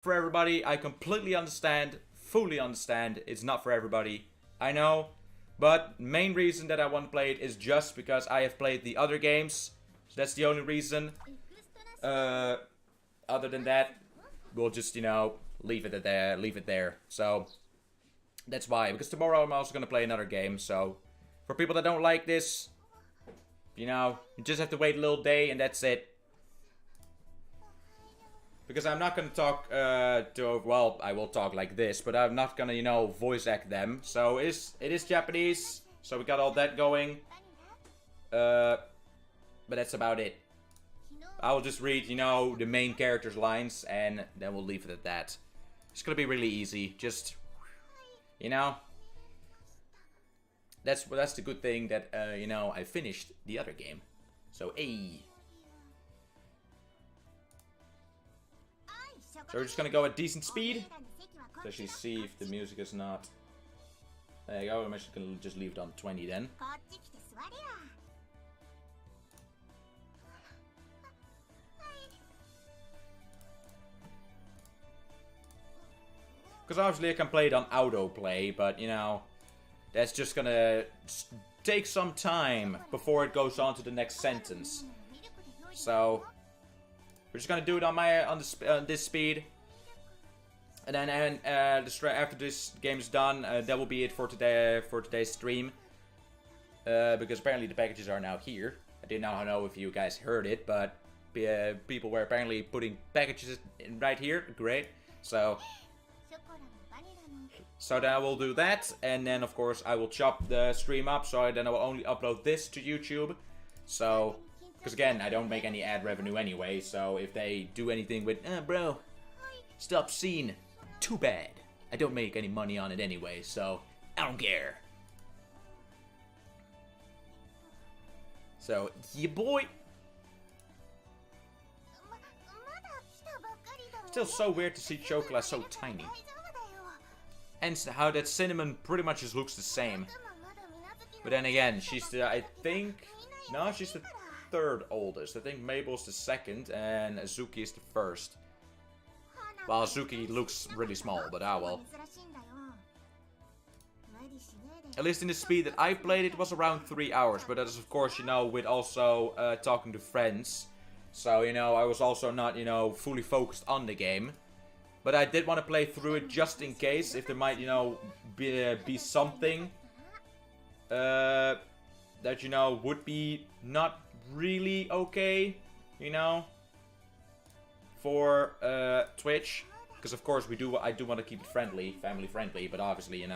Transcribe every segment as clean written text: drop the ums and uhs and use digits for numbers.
for everybody. I completely understand, fully understand. It's not for everybody. I know. But main reason that I want to play it is just because I have played the other games. So that's the only reason. Other than that, we'll just, leave it there. Leave it there. So that's why. Because tomorrow I'm also going to play another game. So for people that don't like this, you just have to wait a little day and that's it. Because I'm not gonna talk well, I will talk like this, but I'm not gonna, voice act them. So it is Japanese, so we got all that going. But that's about it. I will just read, the main character's lines, and then we'll leave it at that. It's gonna be really easy. Just, that's the good thing that I finished the other game. So, hey. So we're just gonna go at decent speed. To actually see if the music is not... There you go, I'm actually gonna just leave it on 20 then. Because obviously I can play it on autoplay, but that's just gonna take some time before it goes on to the next sentence. So... we're just gonna do it on this speed, and then after this game is done, that will be it for today's stream. Because apparently the packages are now here. I did not know if you guys heard it, but people were apparently putting packages in right here. Great. So then I will do that, and then of course I will chop the stream up. So then I will only upload this to YouTube. So. Because again, I don't make any ad revenue anyway, so if they do anything with, bro, stop scene, too bad. I don't make any money on it anyway, so I don't care. So, yeah boy. Still so weird to see Chocola so tiny. And how that Cinnamon pretty much just looks the same. But then again, she's the, I think, no, she's the third oldest. I think Mabel's the second and Azuki is the first. Well, Azuki looks really small, but well. At least in the speed that I played, it was around 3 hours. But that is, of course, with also talking to friends. So, I was also not, fully focused on the game. But I did want to play through it just in case, if there might, be something that, would be not really okay, for Twitch, because of course I do want to keep it friendly, family friendly, but obviously,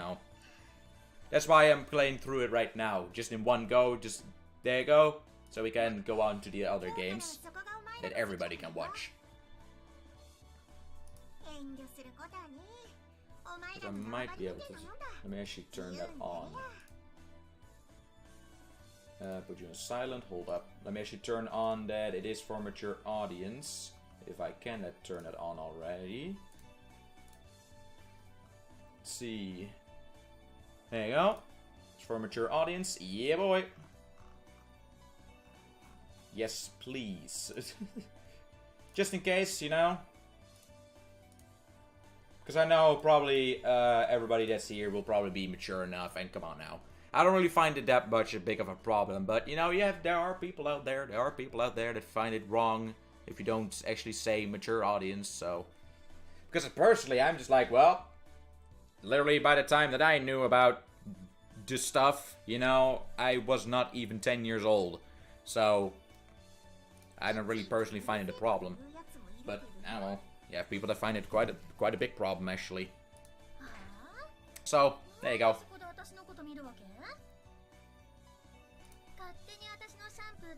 that's why I'm playing through it right now, just in one go, just there you go, so we can go on to the other games that everybody can watch. But I might be able to, let me actually turn that on. Put you on silent, hold up. Let me actually turn on that it is for mature audience. If I can turn it on already. Let's see. There you go. It's for mature audience. Yeah, boy. Yes, please. Just in case, Because I know probably everybody that's here will probably be mature enough. And come on now. I don't really find it that much big of a problem, but there are people out there. There are people out there that find it wrong if you don't actually say mature audience. So, because personally, I'm just like, well, literally by the time that I knew about this stuff, I was not even 10 years old. So, I don't really personally find it a problem. But I don't know. You have people that find it quite a big problem actually. So there you go.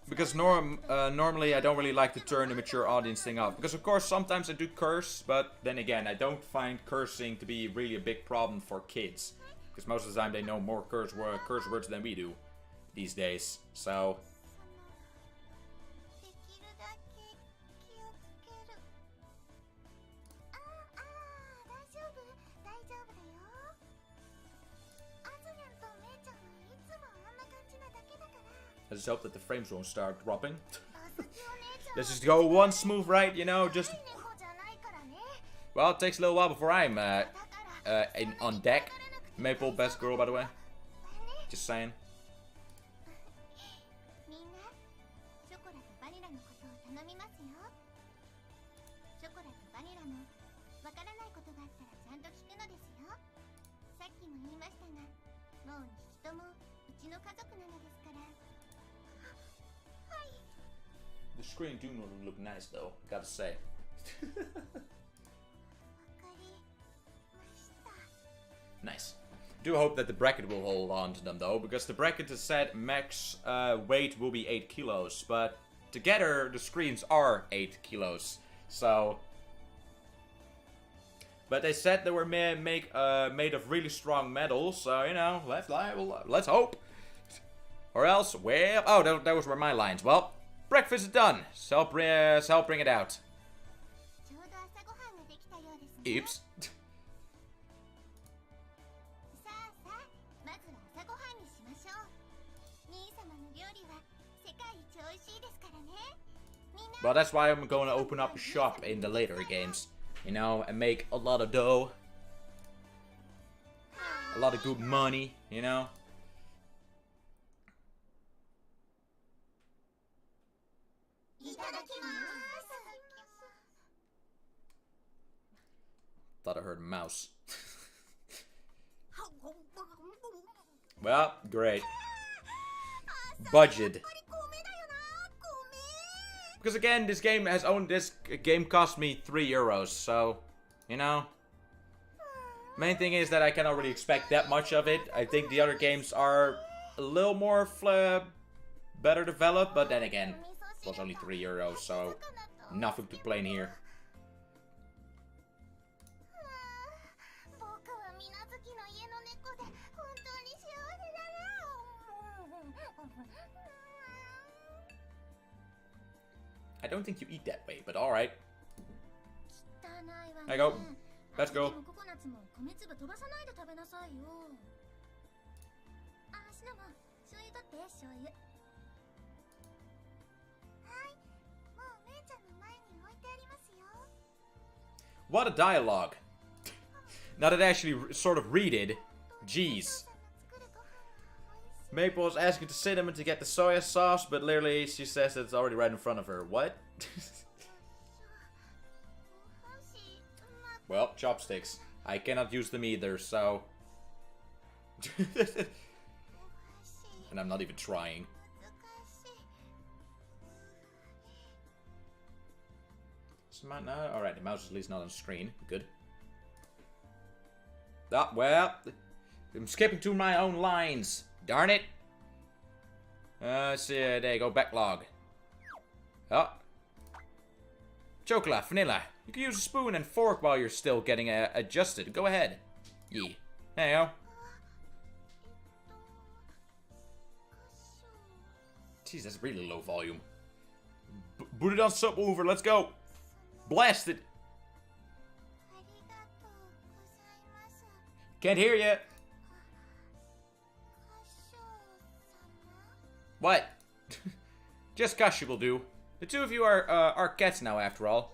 Because normally I don't really like to turn the mature audience thing off. Because of course sometimes I do curse, but then again I don't find cursing to be really a big problem for kids. Because most of the time they know more curse words than we do these days. So... I just hope that the frames won't start dropping. Let's just go one smooth right, just... Well, it takes a little while before I'm on deck. Maple, best girl, by the way. Just saying. The screen do look nice though, gotta say. Nice. Do hope that the bracket will hold on to them though, because the bracket has said max weight will be 8 kilos, but together the screens are 8 kilos. So, but they said they were made of really strong metal, so you know, let's hope. Or else, well, oh, those were my lines. Well, breakfast is done, so help bring it out. Oops. Well, that's why I'm going to open up a shop in the later games, you know, and make a lot of dough. A lot of good money, you know. Thought I heard a mouse. Well, great. Budget. Because again, this game cost me €3, so, you know. Main thing is that I cannot really expect that much of it. I think the other games are a little more better developed, but then again, it was only €3, so nothing to complain here. I don't think you eat that way, but alright. There you go. Let's go. What a dialogue. Now that I actually sort of read it, jeez. Maple is asking to cinnamon to get the soya sauce, but literally she says that it's already right in front of her. What? Well, chopsticks. I cannot use them either, so... And I'm not even trying. No? Alright, the mouse is at least not on screen. Good. Ah, well... I'm skipping to my own lines. Darn it. Let's see, there you go, backlog. Oh. Chocolate, vanilla. You can use a spoon and fork while you're still getting adjusted. Go ahead. Yeah. There you go. Jeez, that's really low volume. Put it on subwoofer, let's go. Blast it. Can't hear you. What? Just Kashi will do. The two of you are cats now, after all.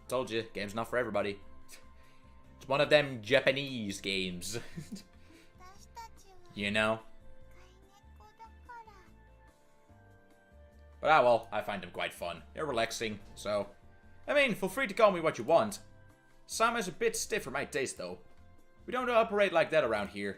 Told you, game's not for everybody. It's one of them Japanese games. You know? But well, I find them quite fun. They're relaxing, so... I mean, feel free to call me what you want. Sama is a bit stiff for my taste, though. We don't operate like that around here.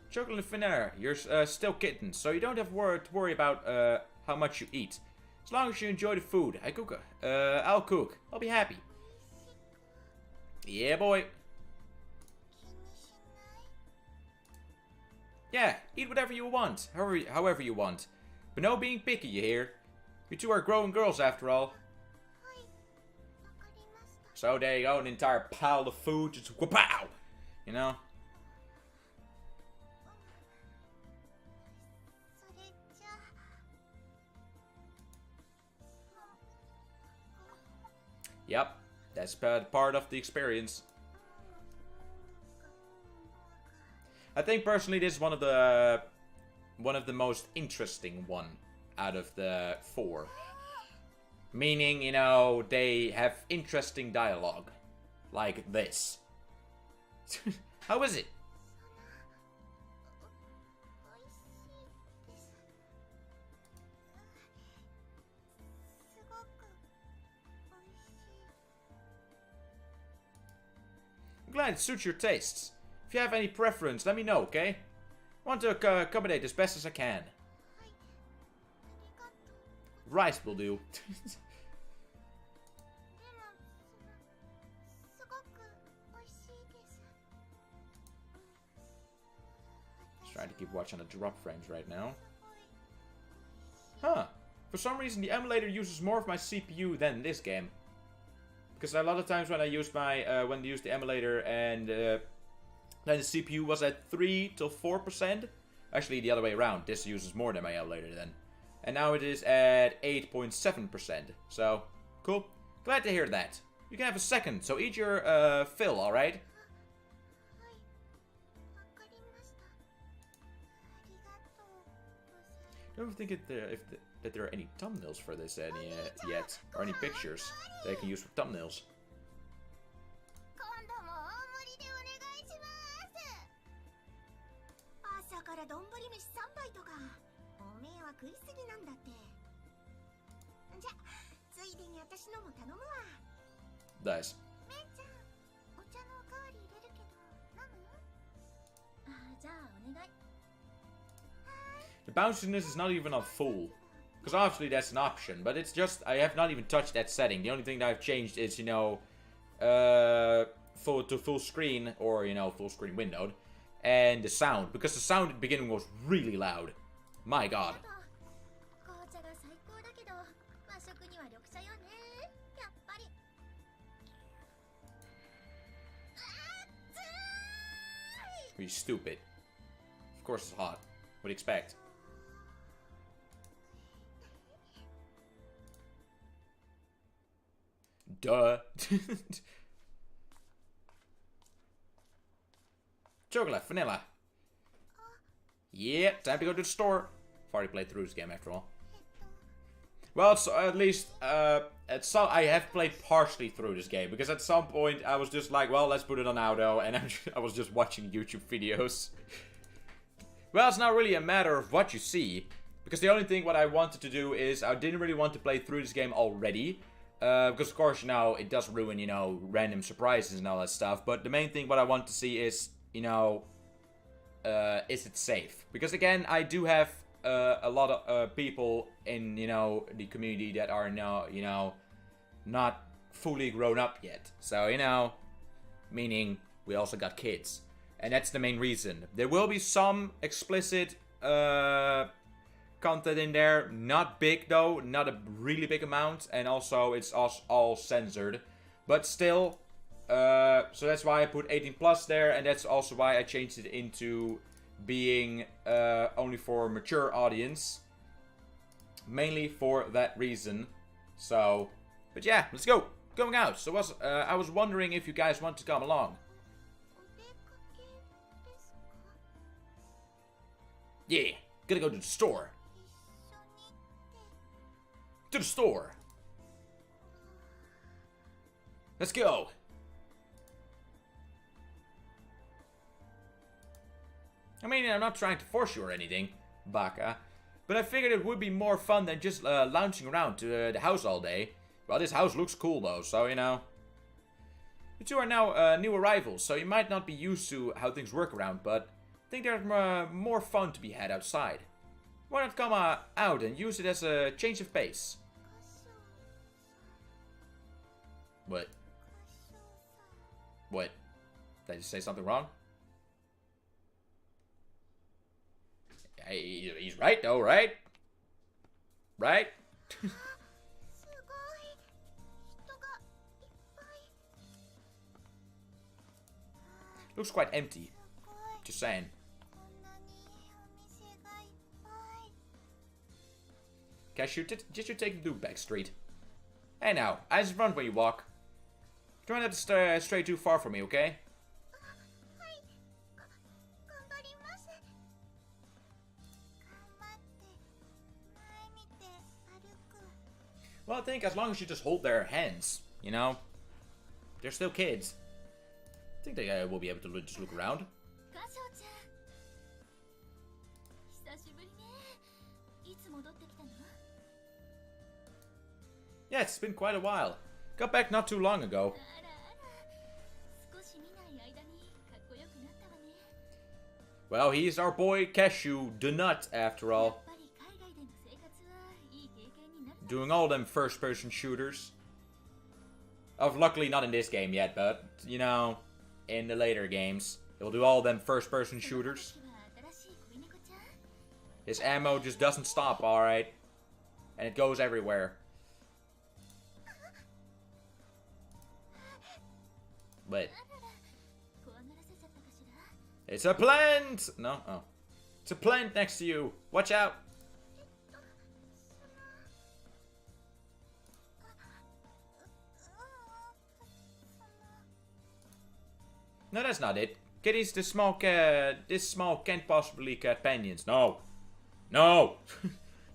Chocolate and Finnair, you're still kitten, so you don't have to worry about how much you eat. As long as you enjoy the food, I'll cook. I'll be happy. Yeah, boy. Yeah, eat whatever you want, however you want. But no being picky, you hear? You two are grown girls, after all. So there you go, an entire pile of food, just whoop-pow! You know? Yep, that's part of the experience. I think personally this is one of the most interesting one out of the 4. Meaning, you know, they have interesting dialogue. Like this. How is it? I'm glad it suits your tastes. If you have any preference, let me know, okay? I want to accommodate as best as I can. Rice will do. Just trying to keep watch on the drop frames right now. Huh. For some reason the emulator uses more of my CPU than this game. Because a lot of times when I used my when I used the emulator and then the CPU was at 3 to 4%. Actually the other way around. This uses more than my emulator then. And now it is at 8.7%. So, cool. Glad to hear that. You can have a second, so eat your fill, alright? I don't think that there are any thumbnails for this yet. Or any pictures that I can use for thumbnails. Nice. The bounciness is not even on full. Because obviously that's an option. But it's just, I have not even touched that setting. The only thing that I've changed is, you know, full screen, or, you know, full screen windowed. And the sound. Because the sound at the beginning was really loud. My god. Are you stupid? Of course it's hot. What do you expect? Duh. Chocolate, vanilla. Yeah, time to go to the store. I've already played through this game after all. Well, so at least, I have played partially through this game. Because at some point, I was just like, well, let's put it on auto. And I was just watching YouTube videos. Well, it's not really a matter of what you see. Because the only thing what I wanted to do is, I didn't really want to play through this game already. Because of course, you know, it does ruin, you know, random surprises and all that stuff. But the main thing what I want to see is, you know, is it safe? Because again, I do have a lot of people in, you know, the community that are now, you know, not fully grown up yet. So, you know, meaning we also got kids. And that's the main reason. There will be some explicit content in there. Not big though, not a really big amount. And also it's all censored. But still, so that's why I put 18 plus there. And that's also why I changed it into being only for mature audience. Mainly for that reason. So, but yeah, let's go. Going out. So I was wondering if you guys want to come along. Yeah, gonna go to the store. To the store. Let's go. I mean, I'm not trying to force you or anything, Baka. But I figured it would be more fun than just lounging around to the house all day. Well, this house looks cool though, so you know. You two are now new arrivals, so you might not be used to how things work around, but I think there's more fun to be had outside. Why not come out and use it as a change of pace? What? What? Did I just say something wrong? He's right though, right? Right? Looks quite empty. Just saying. Cashew, did you take the loop back street? Hey now, eyes in front when you walk. Try not to stray too far from me, okay? Well, I think as long as you just hold their hands, you know? They're still kids. I think they will be able to just look around. Yeah, it's been quite a while. Got back not too long ago. Well, he's our boy Cashew, the Nut, after all. Doing all them first-person shooters. Luckily not in this game yet, but, you know, in the later games. He'll do all them first-person shooters. His ammo just doesn't stop, alright? And it goes everywhere. But it's a plant! No? Oh. It's a plant next to you. Watch out! No, that's not it. Kitties, this small can't possibly companions. No. No!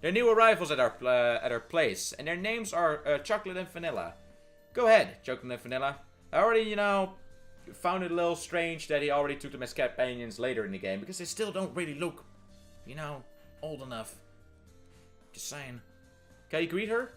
They're new arrivals at our place, and their names are Chocolate and Vanilla. Go ahead, Chocolate and Vanilla. I already, you know, found it a little strange that he already took them as companions later in the game, because they still don't really look, you know, old enough. Just saying. Can you greet her?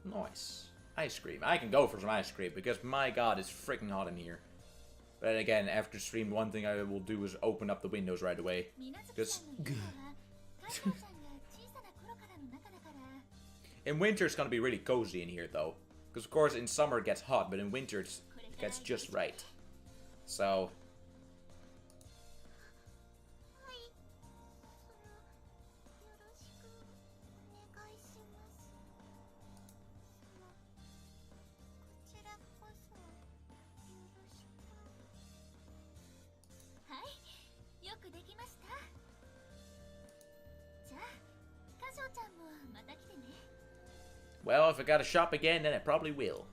Nice. Ice cream. I can go for some ice cream because my god, it's freaking hot in here. But again, after stream, one thing I will do is open up the windows right away. Because in winter it's gonna be really cozy in here though. Because of course in summer it gets hot, but in winter it gets just right. So well, if I gotta shop again, then I probably will.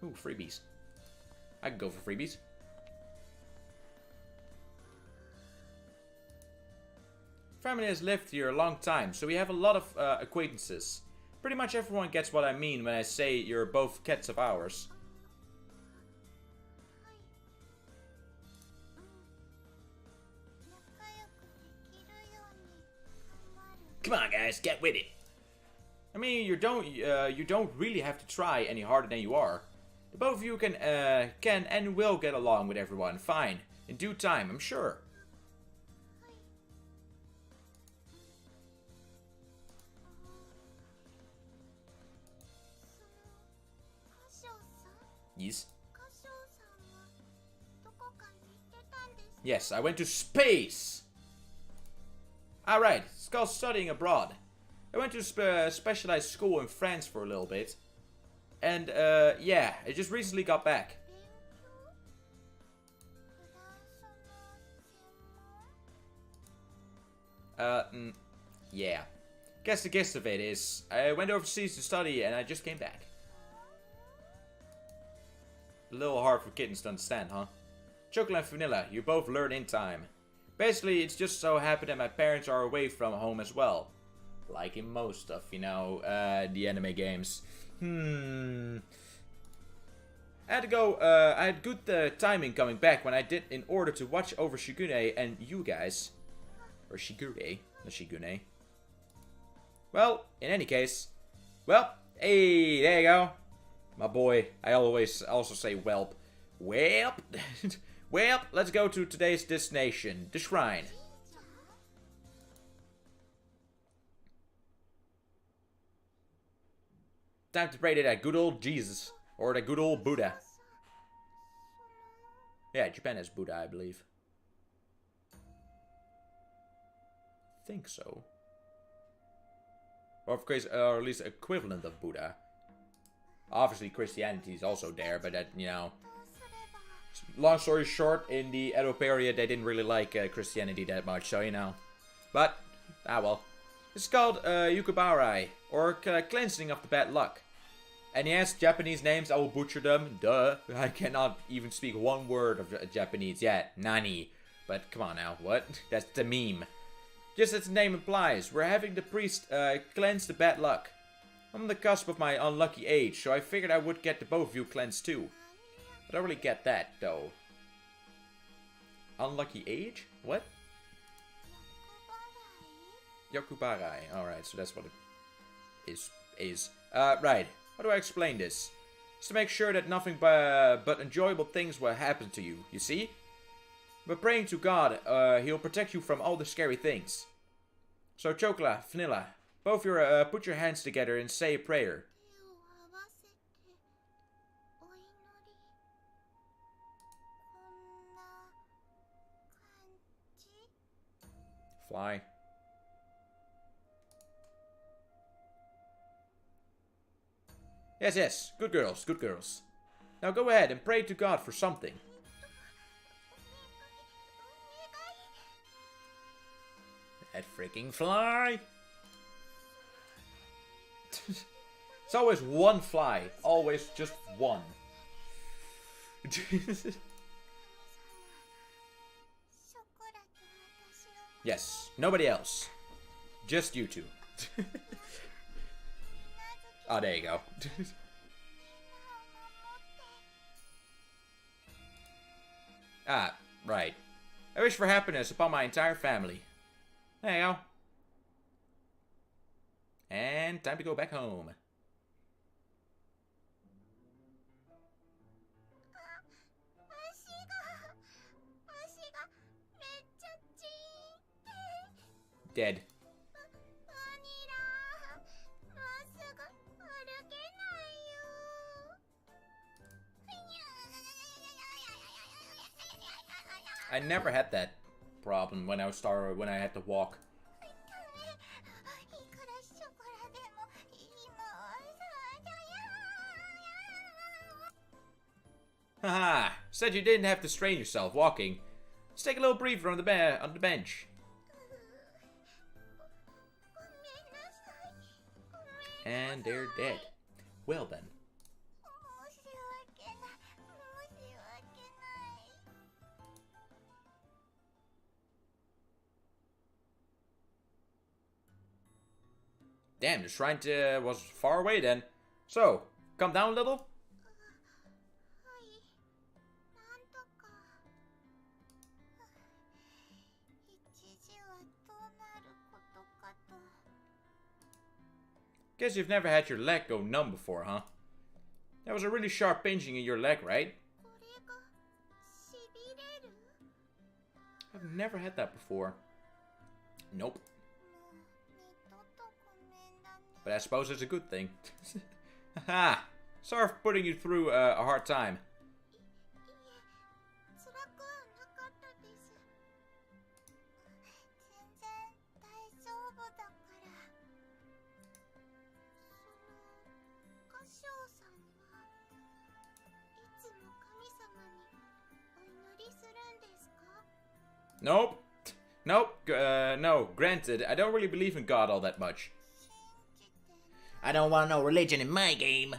Ooh, freebies. I can go for freebies. Family has lived here a long time, so we have a lot of acquaintances. Pretty much everyone gets what I mean when I say you're both cats of ours. Come on, guys, get with it. I mean, you don't really have to try any harder than you are. The both of you can and will get along with everyone fine in due time, I'm sure. Yes. Yes, I went to space. Alright, it's called studying abroad. I went to a specialized school in France for a little bit. And, yeah, I just recently got back. Yeah. Guess the gist of it is, I went overseas to study and I just came back. A little hard for kittens to understand, huh? Chocolate and Vanilla, you both learn in time. Basically, it's just so happened that my parents are away from home as well. Like in most of, you know, the anime games. I had to go, I had good timing coming back when I did in order to watch over Shigune and you guys. Or Shigure, not Shigune. Well, in any case. Well, hey, there you go. My boy, I always also say whelp. Welp. Well, let's go to today's destination, the shrine. Time to pray to that good old Jesus, or the good old Buddha. Yeah, Japan has Buddha, I believe. think so. Or, of course, or at least equivalent of Buddha. Obviously, Christianity is also there, but that, you know... Long story short, in the Edo period, they didn't really like Christianity that much, so, you know. But, well. It's called Yukubarai, or cleansing of the bad luck. And yes, Japanese names, I will butcher them. Duh. I cannot even speak one word of Japanese yet. Nani. But come on now, what? That's the meme. Just as the name implies, we're having the priest cleanse the bad luck. I'm on the cusp of my unlucky age, so I figured I would get the both of you cleansed too. I don't really get that, though. Unlucky age? What? Yokubarai. Alright, so that's what it is. Right. How do I explain this? It's to make sure that nothing but enjoyable things will happen to you, you see? By praying to God, He'll protect you from all the scary things. So Chokla, Vanilla, both your put your hands together and say a prayer. Fly. Yes, yes. Good girls, good girls. Now go ahead and pray to God for something. That freaking fly! It's always one fly. Always just one. Yes, nobody else. Just you two. Oh, there you go. Ah, right. I wish for happiness upon my entire family. There you go. And time to go back home. Dead. I never had that problem when I had to walk. Haha! Said you didn't have to strain yourself walking. Let's take a little breather on the bench. And they're dead. Well then. Damn, the shrine was far away then. So, come down a little. Guess you've never had your leg go numb before, huh? That was a really sharp pinching in your leg, right? I've never had that before. Nope. But I suppose it's a good thing. Haha! Sorry for putting you through a hard time. Nope. Nope. No, granted, I don't really believe in God all that much. I don't want no religion in my game.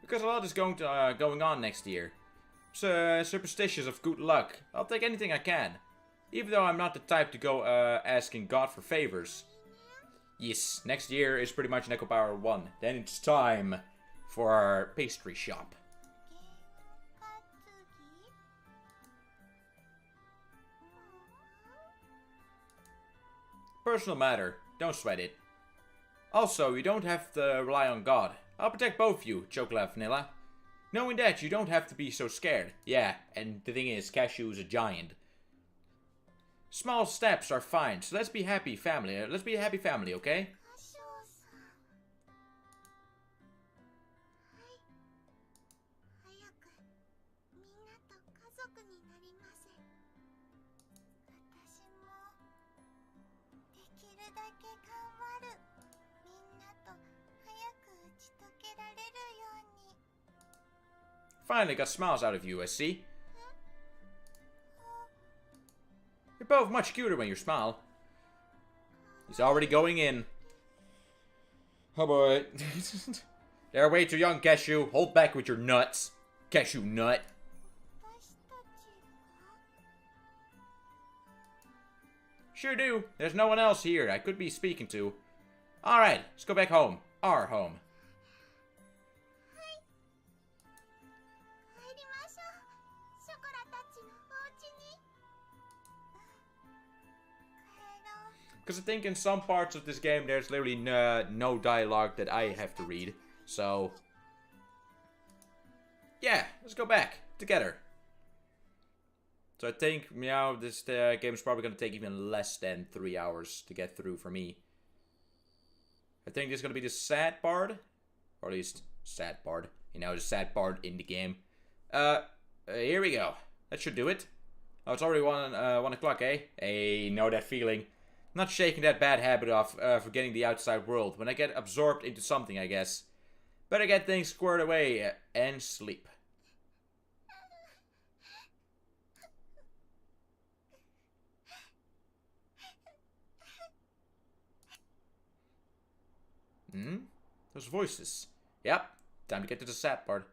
Because a lot is going on next year. So, superstitious of good luck. I'll take anything I can. Even though I'm not the type to go asking God for favors. Yes, next year is pretty much Neko Power 1. Then it's time for our pastry shop. Personal matter, don't sweat it. Also, you don't have to rely on God. I'll protect both of you, Chocolate Vanilla. Knowing that, you don't have to be so scared. Yeah, and the thing is, Cashew is a giant. Small steps are fine, so let's be happy family. Let's be a happy family, okay? Finally got smiles out of you, I see. You're both much cuter when you smile. He's already going in. Oh boy. They're way too young, Cashew. Hold back with your nuts. Cashew nut. Sure do. There's no one else here I could be speaking to. Alright, let's go back home. Our home. Because I think in some parts of this game there's literally no dialogue that I have to read. So, yeah, let's go back together. So I think, this game is probably going to take even less than 3 hours to get through for me. I think this is going to be the sad part. Or at least, sad part. The sad part in the game. Here we go. That should do it. Oh, it's already 1 o'clock, eh? Hey, know that feeling. Not shaking that bad habit of forgetting the outside world. When I get absorbed into something, I guess. Better get things squared away and sleep. Those voices. Yep, time to get to the sad part.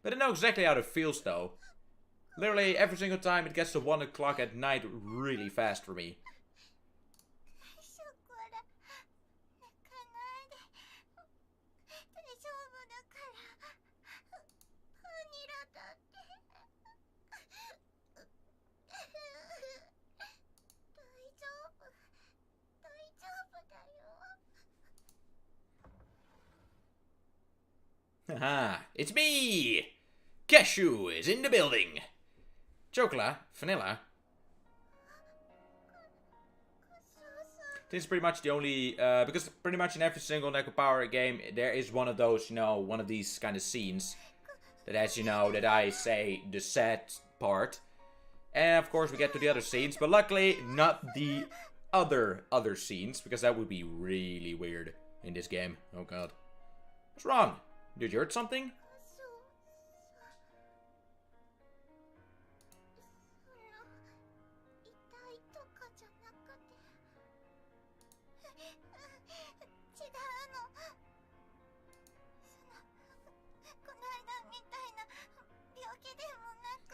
But I know exactly how it feels, though. Literally, every single time it gets to 1 o'clock at night really fast for me. Haha, it's me! Cashew is in the building! Chocolate, vanilla. This is pretty much the only, because pretty much in every single Neko Power game, there is one of those, one of these kind of scenes. That has, that I say, the sad part. And of course we get to the other scenes, but luckily not the other scenes, because that would be really weird in this game. Oh god. What's wrong? Did you hurt something?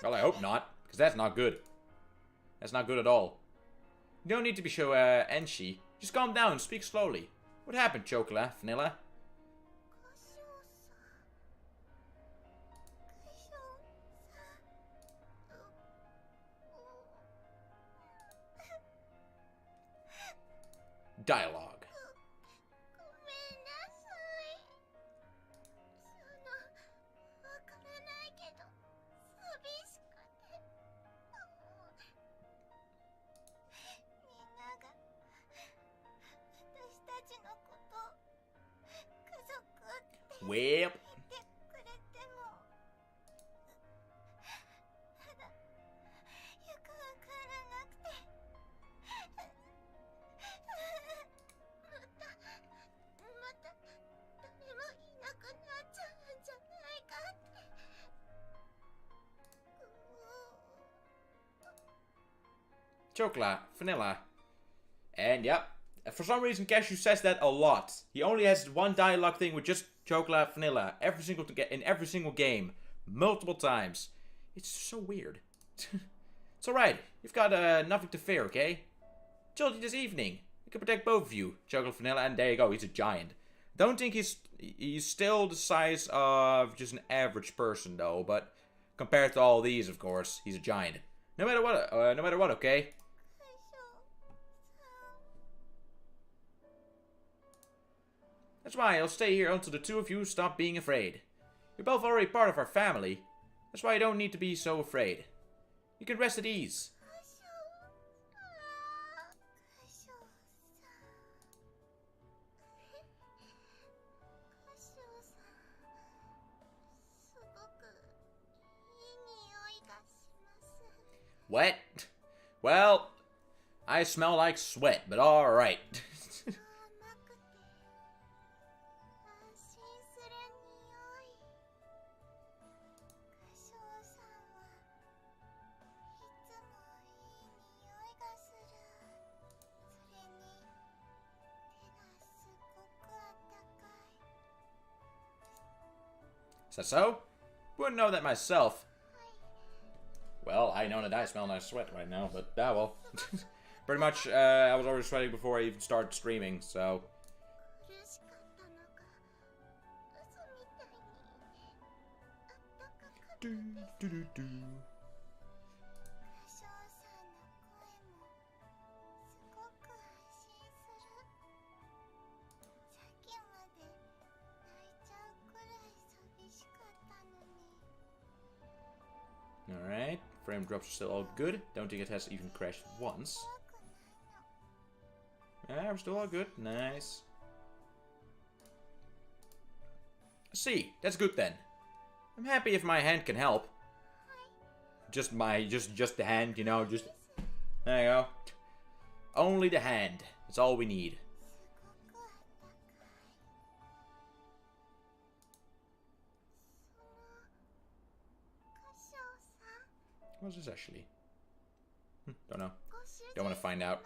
Well, I hope not, because that's not good. That's not good at all. You don't need to be so antsy. Just calm down and speak slowly. What happened, Chocolate, Vanilla? Dialogue. Well. Chocolate, vanilla. And yep, for some reason Cashew says that a lot. He only has one dialogue thing with just chocolate, vanilla, in every single game, multiple times. It's so weird. It's alright, you've got nothing to fear, okay? Told you this evening. I can protect both of you, chocolate, vanilla, and there you go, he's a giant. Don't think he's still the size of just an average person though, but compared to all these, of course, he's a giant. No matter what, okay? That's why I'll stay here until the two of you stop being afraid. You're both already part of our family. That's why you don't need to be so afraid. You can rest at ease. What? Well, I smell like sweat, but alright. Is that so? Wouldn't know that myself. Well, I know that I smell nice sweat right now, but well. Pretty much, I was already sweating before I even started streaming, so... Alright, frame drops are still all good. Don't think it has even crashed once. Yeah, we're still all good. Nice. See, that's good then. I'm happy if my hand can help. Just the hand, you know, just... There you go. Only the hand. That's all we need. What was this actually? Don't know. Don't want to find out.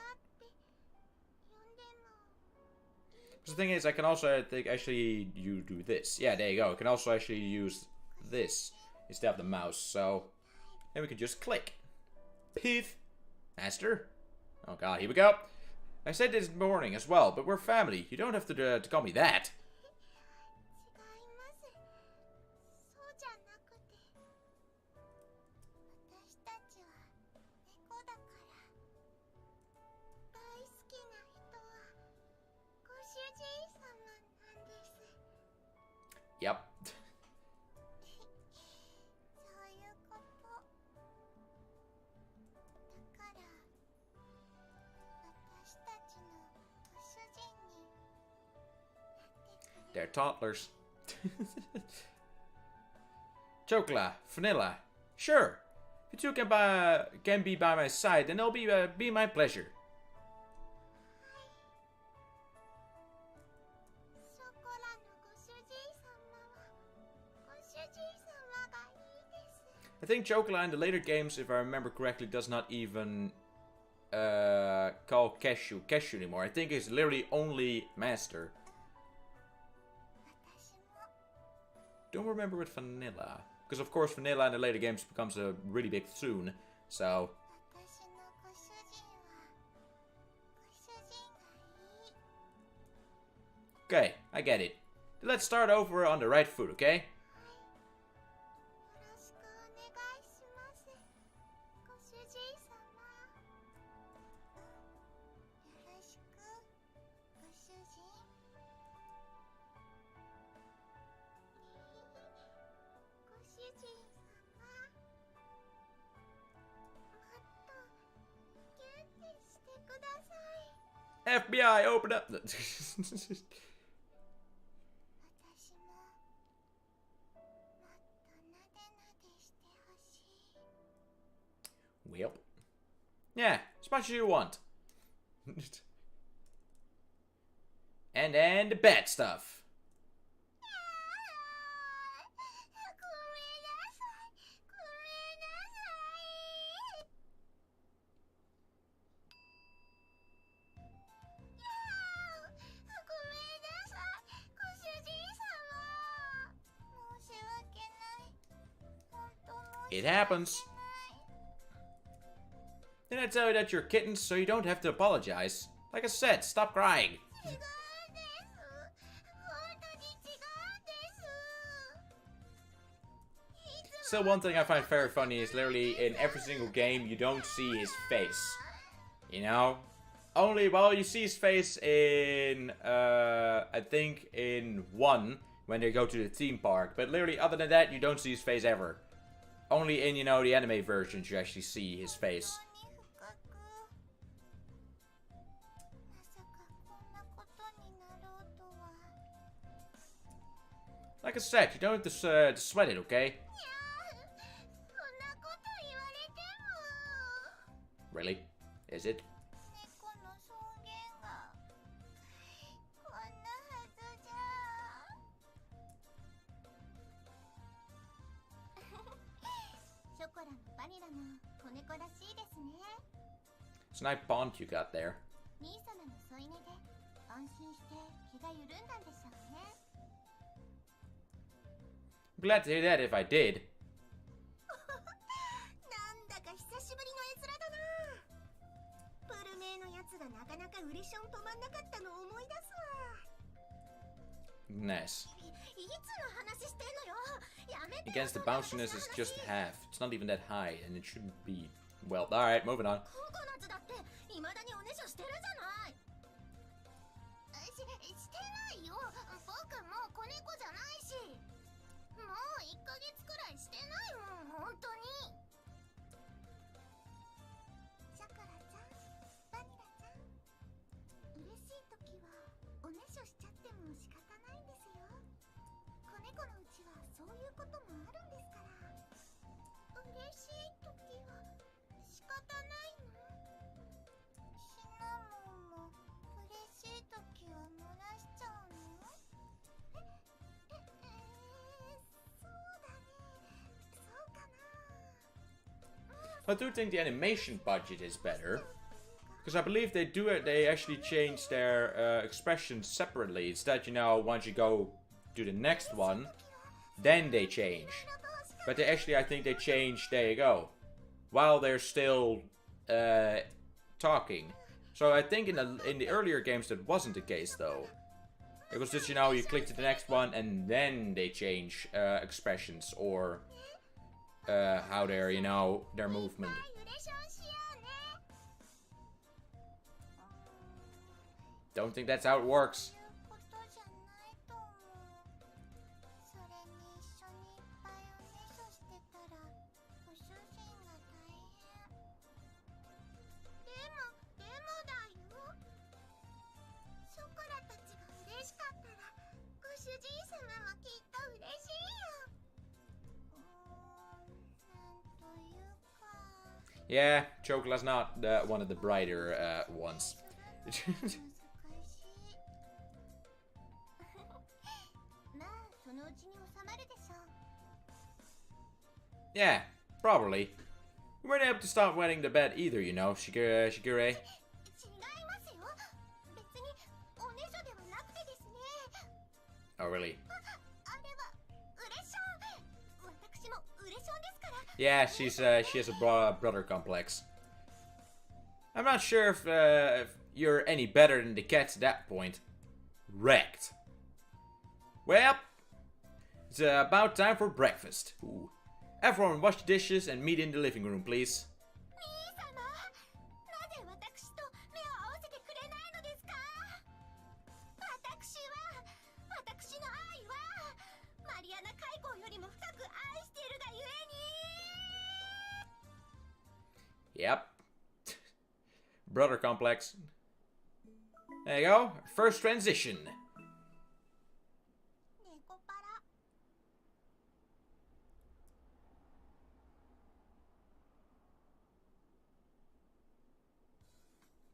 The thing is, I can also, I think, actually, you do this. Yeah, there you go. I can also actually use this instead of the mouse. So, then we can just click. Pith. Master. Oh god, here we go. I said this morning as well, but we're family. You don't have to call me that. Yep. They're toddlers. Chocla, vanilla. Sure. If you two can be by my side, then it'll be my pleasure. I think Chocla in the later games, if I remember correctly, does not even call Cashew anymore. I think it's literally only Master. Don't remember with Vanilla. Because of course Vanilla in the later games becomes a really big tune. So... Okay, I get it. Let's start over on the right foot, okay? FBI, open up! Well. Yeah, as much as you want. And then the bad stuff. It happens. Didn't I tell you that you're kittens, so you don't have to apologize? Like I said, stop crying. Still, one thing I find very funny is literally in every single game you don't see his face. You know? Only, well, you see his face in, I think in 1, when they go to the theme park. But literally, other than that, you don't see his face ever. Only in, you know, the anime versions you actually see his face. Like I said, you don't have to sweat it, okay? Really? Is it? It's a nice bond you got there. glad to hear that if I did. なんだか久しぶりの絵面だな。プルメイのやつがなかなかウレション止まんなかったのを思い出すわ。Nice. いつの話してんのよ。やめてよ。 Against the bounciness is just half. It's not even that high, and it shouldn't be. Well, alright, moving on. ココナッツだって未だにおねしょしてるじゃない。してないよ。僕もう子猫じゃないし。もう1ヶ月くらいしてないもん、本当に。シャカラちゃん、バニラちゃん、嬉しい時はおねしょしちゃっても仕方ないんですよ。子猫のうちはそういうこともあるんですから。嬉しい時は仕方ないの？シナモンも嬉しい時は漏らしちゃうの？そうだね。そうかな。I do think the animation budget is better. Because I believe they do it, they actually change their expressions separately. Instead, you know, once you go to the next one, then they change. But they actually, I think they change, there you go, while they're still talking. So I think in the earlier games that wasn't the case though. It was just, you know, you click to the next one and then they change expressions or how they're, you know, their movement. Don't think that's how it works. Yeah, Chocola's not one of the brighter ones. Yeah, probably. We weren't able to stop wetting the bed either, you know, Shigure. Oh, really? Yeah, she has a brother complex. I'm not sure if you're any better than the cats at that point. Wrecked. Well, it's about time for breakfast. Ooh. Everyone wash the dishes and meet in the living room, please. Yep. Brother complex. There you go. First transition. I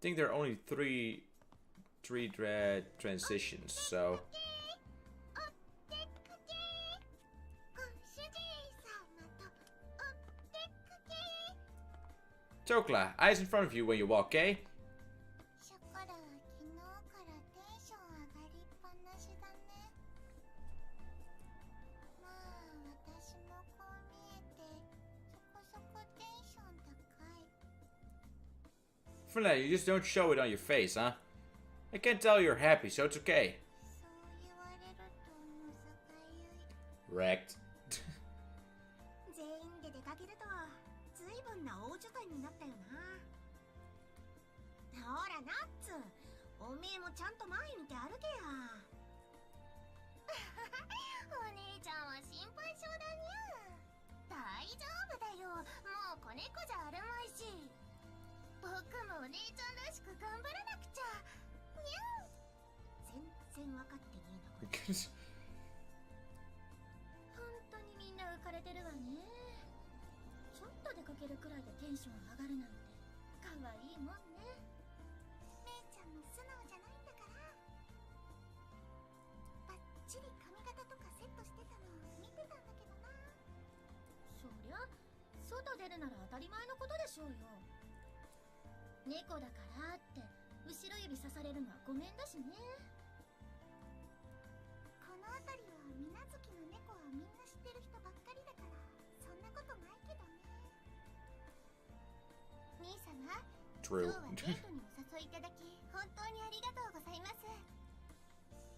think there are only three transitions, so. Chocla, eyes in front of you when you walk, okay? Fula, you just don't show it on your face, huh? I can't tell you're happy, so it's okay. Wrecked. ほらナッツ、おめえもちゃんと前見て歩けや。お姉ちゃんは心配性だにゃ。大丈夫だよ、もう子猫じゃあるまいし。僕もお姉ちゃんらしく頑張らなくちゃ。にゃ。全然わかってねえなこれ。本当にみんな浮かれてるわね。ちょっと出かけるくらいでテンション上がるなんて可愛いもんね。姉ちゃんも素直じゃないんだから。バッチリ髪型とかセットしてたの見てたんだけどな。そりゃ外出るなら当たり前のことでしょうよ。猫だからって後ろ指さされるのはごめんだしね。この辺りは水無月の猫はみんな知っしてる人ばっかりだからそんなことないけどね。兄様、 True. 今日はデートにお誘いいただき本当にありがとうございます。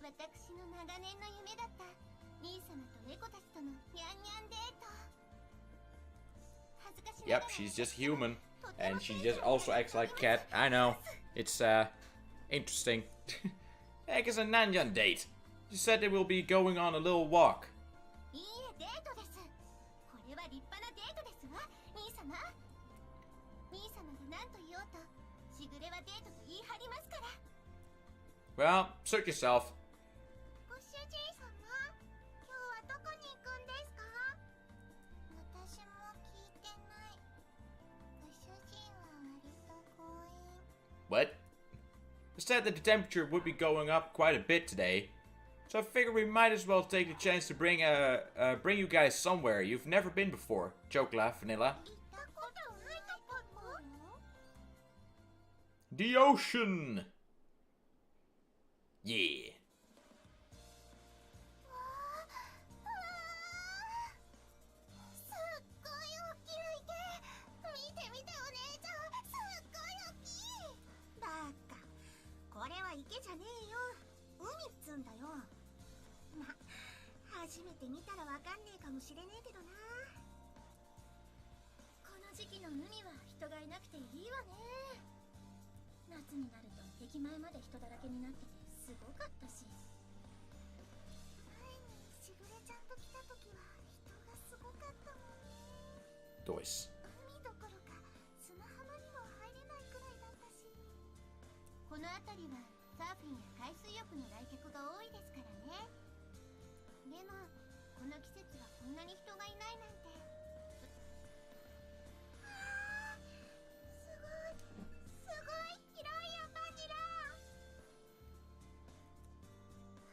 私の長年の夢だった兄様と猫たちとのニャンニャンデート。恥ずかしながら Yep, she's just human. And she just also acts like a cat. I know. It's, interesting. Heck is a Nanyan date. She said they will be going on a little walk. いいえ、デートです。これは立派なデートですわ、兄様。兄様が何と言おうと、しぐれはデートと言い張りますから。Well, suit yourself. ご主人様、今日はどこに行くんですか？私も聞いてない。ご主人は割と強引。 What? It said that the temperature would be going up quite a bit today. So I figured we might as well take the chance to bring you guys somewhere you've never been before. Joke laugh, Vanilla. 行ったことないところ？ The ocean! Yeah. わあ、すっごい大きな池。見て見てお姉ちゃん、すっごい大きい。バカ、これは池じゃねえよ、海っつんだよ。ま、初めて見たらわかんねえかもしれねえけどな。この時期の海は人がいなくていいわね。夏になると駅前まで人だらけになっててすごかったし。前にしぐれちゃんと来た時は人がすごかったもんね。 Dois. 海どころか砂浜にも入れないくらいだったし。この辺りはサーフィンや海水浴の来客が多いですからね。でもこの季節はこんなに人がいないなんて。はあ、すごいすごい広いよ、バニラ。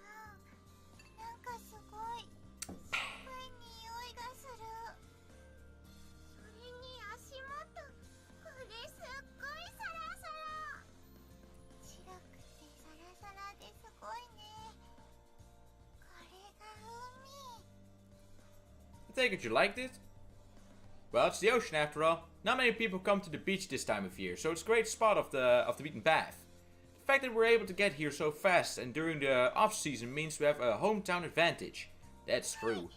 ああ、なんかすごい酸っぱい匂いがする。それに足元、これすっごいサラサラ。白くてサラサラですごいね。これが海。 I take it you liked it? Well, it's the ocean after all. Not many people come to the beach this time of year, so it's a great spot of the beaten path. The fact that we're able to get here so fast and during the off season means we have a hometown advantage. That's true. す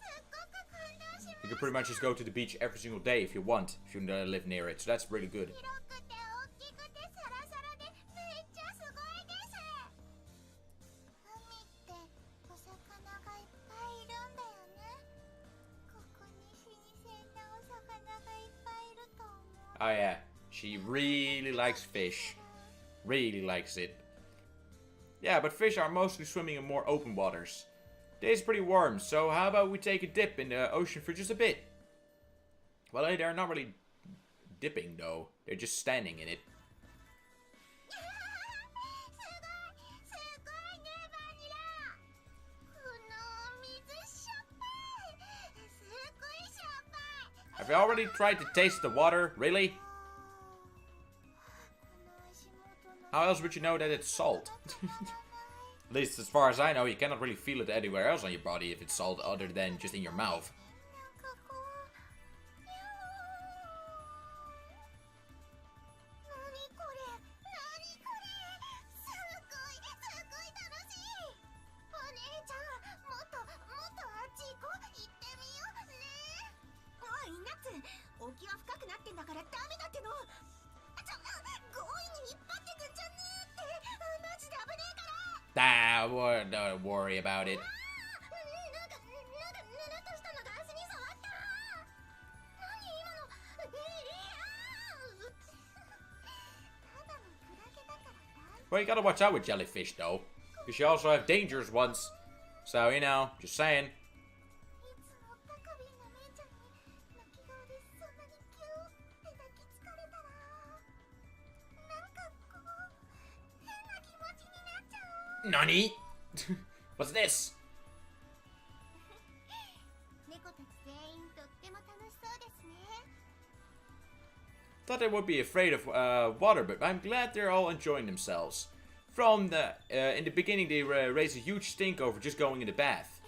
っごく感動しま You す。 can pretty much just go to the beach every single day if you want, if you live near it. So that's really good. 広くて大きくてサラサラでめっちゃすごいです。海ってお魚がいっぱいいるんだよね。ここに新鮮なお魚がいっぱいいると思う。 Oh yeah, she really likes fish. Really likes it. Yeah, but fish are mostly swimming in more open waters. Today's pretty warm, so how about we take a dip in the ocean for just a bit? Well, they're not really dipping though. They're just standing in it. すごいね、バニラ。この水しょっぱい。すっごいしょっぱい。 Have you already tried to taste the water? Really? この足元の How else would you know that it's salt? At least as far as I know, you cannot really feel it anywhere else on your body if it's salt other than just in your mouth. なんかこう、何これ、何これ、すごい楽しい。お姉ちゃん、もっとあっち行こう。行ってみようね。おい、ナッツ、沖は深くなってんだからダメだっての。強引に引っ張ってくんじゃねえって。マジで危ねえから。 Ah, don't worry about it. なんかぬるっとしたのが足に触った。何今の。ただのクラゲだから大丈 Well, you gotta watch out with jellyfish though, because you also have dangerous ones. So, you know, just saying. 夫。いつもタカビンなメイちゃんに泣き顔でそんなにキューって抱きつかれたら、なんかこう変な気持ちになっちゃう。 Nani? What's this? 猫たち全員とっても楽しそうですね。 Thought they would be afraid of water, but I'm glad they're all enjoying themselves. From the in the beginning, they raised a huge stink over just going in the bath.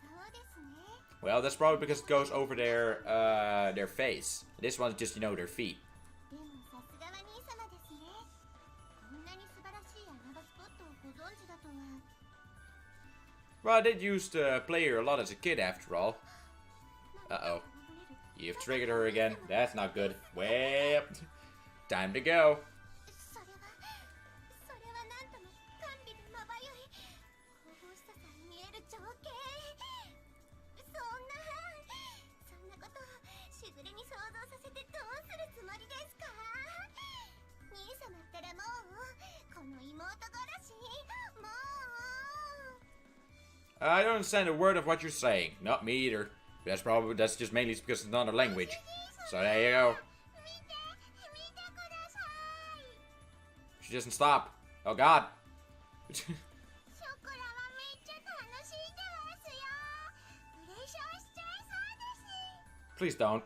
そうです Well, that's probably because it goes over their face. This one's just, you know, their feet. でもさすがは兄様ですね。こんなに素晴らしい穴場スポットをご存知だとは。 Well, I did used to play her a lot as a kid after all. Uh-oh. You've triggered her again. That's not good. Well, time to go. それはなんとも甘美でまばゆい神々しささえ見える情景。そんなことしぐれに想像させてどうするつもりですか。兄様ったらもうこの妹殺しもう。 I don't understand a word of what you're saying. Not me either. That's just mainly because it's not a language. So there you go. She doesn't stop. Oh god. Please don't.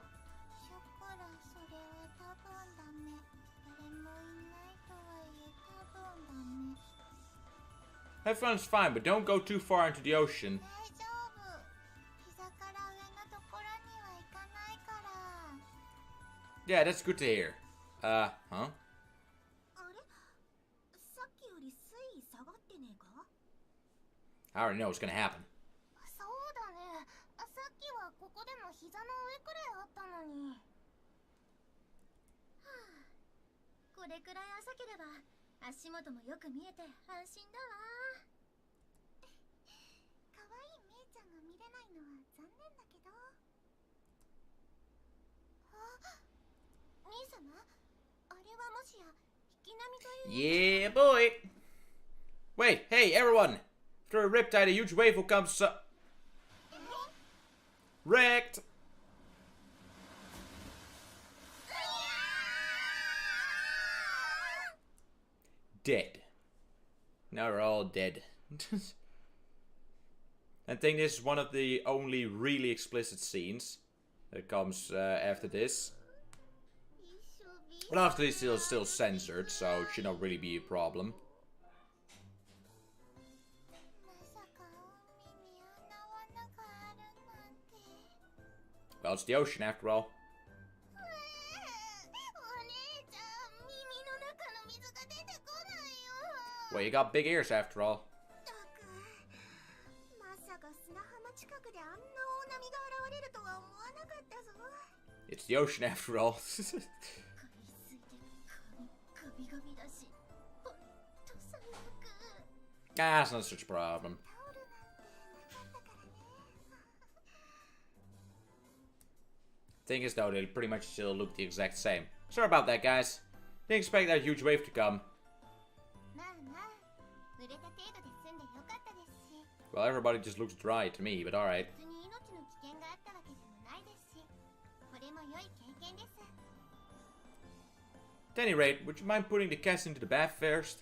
Have fun's fine, but don't go too far into the ocean. Yeah, that's good to hear. Huh? I already know what's gonna happen. そうだね。さっきはここでも膝の上くらいあったのに。はあ、これくらい浅ければ足元もよく見えて安心だわ。可愛いメイちゃんが見れないのは残念だけど。あ、兄様、あれはもしや引き波という。 Yeah, boy. Wait, hey, everyone. After a riptide, a huge wave will come. Wrecked. Dead. Now we're all dead. I think this is one of the only really explicit scenes that comes after this. But after this, it's still censored, so it should not really be a problem. Well, it's the ocean after all. Well, you got big ears after all. It's the ocean after all. Ah, it's not such a problem. Thing is though, they pretty much still look the exact same. Sorry about that, guys. Didn't expect that huge wave to come. Well, everybody just looks dry to me, but alright. At any rate, would you mind putting the cats into the bath first?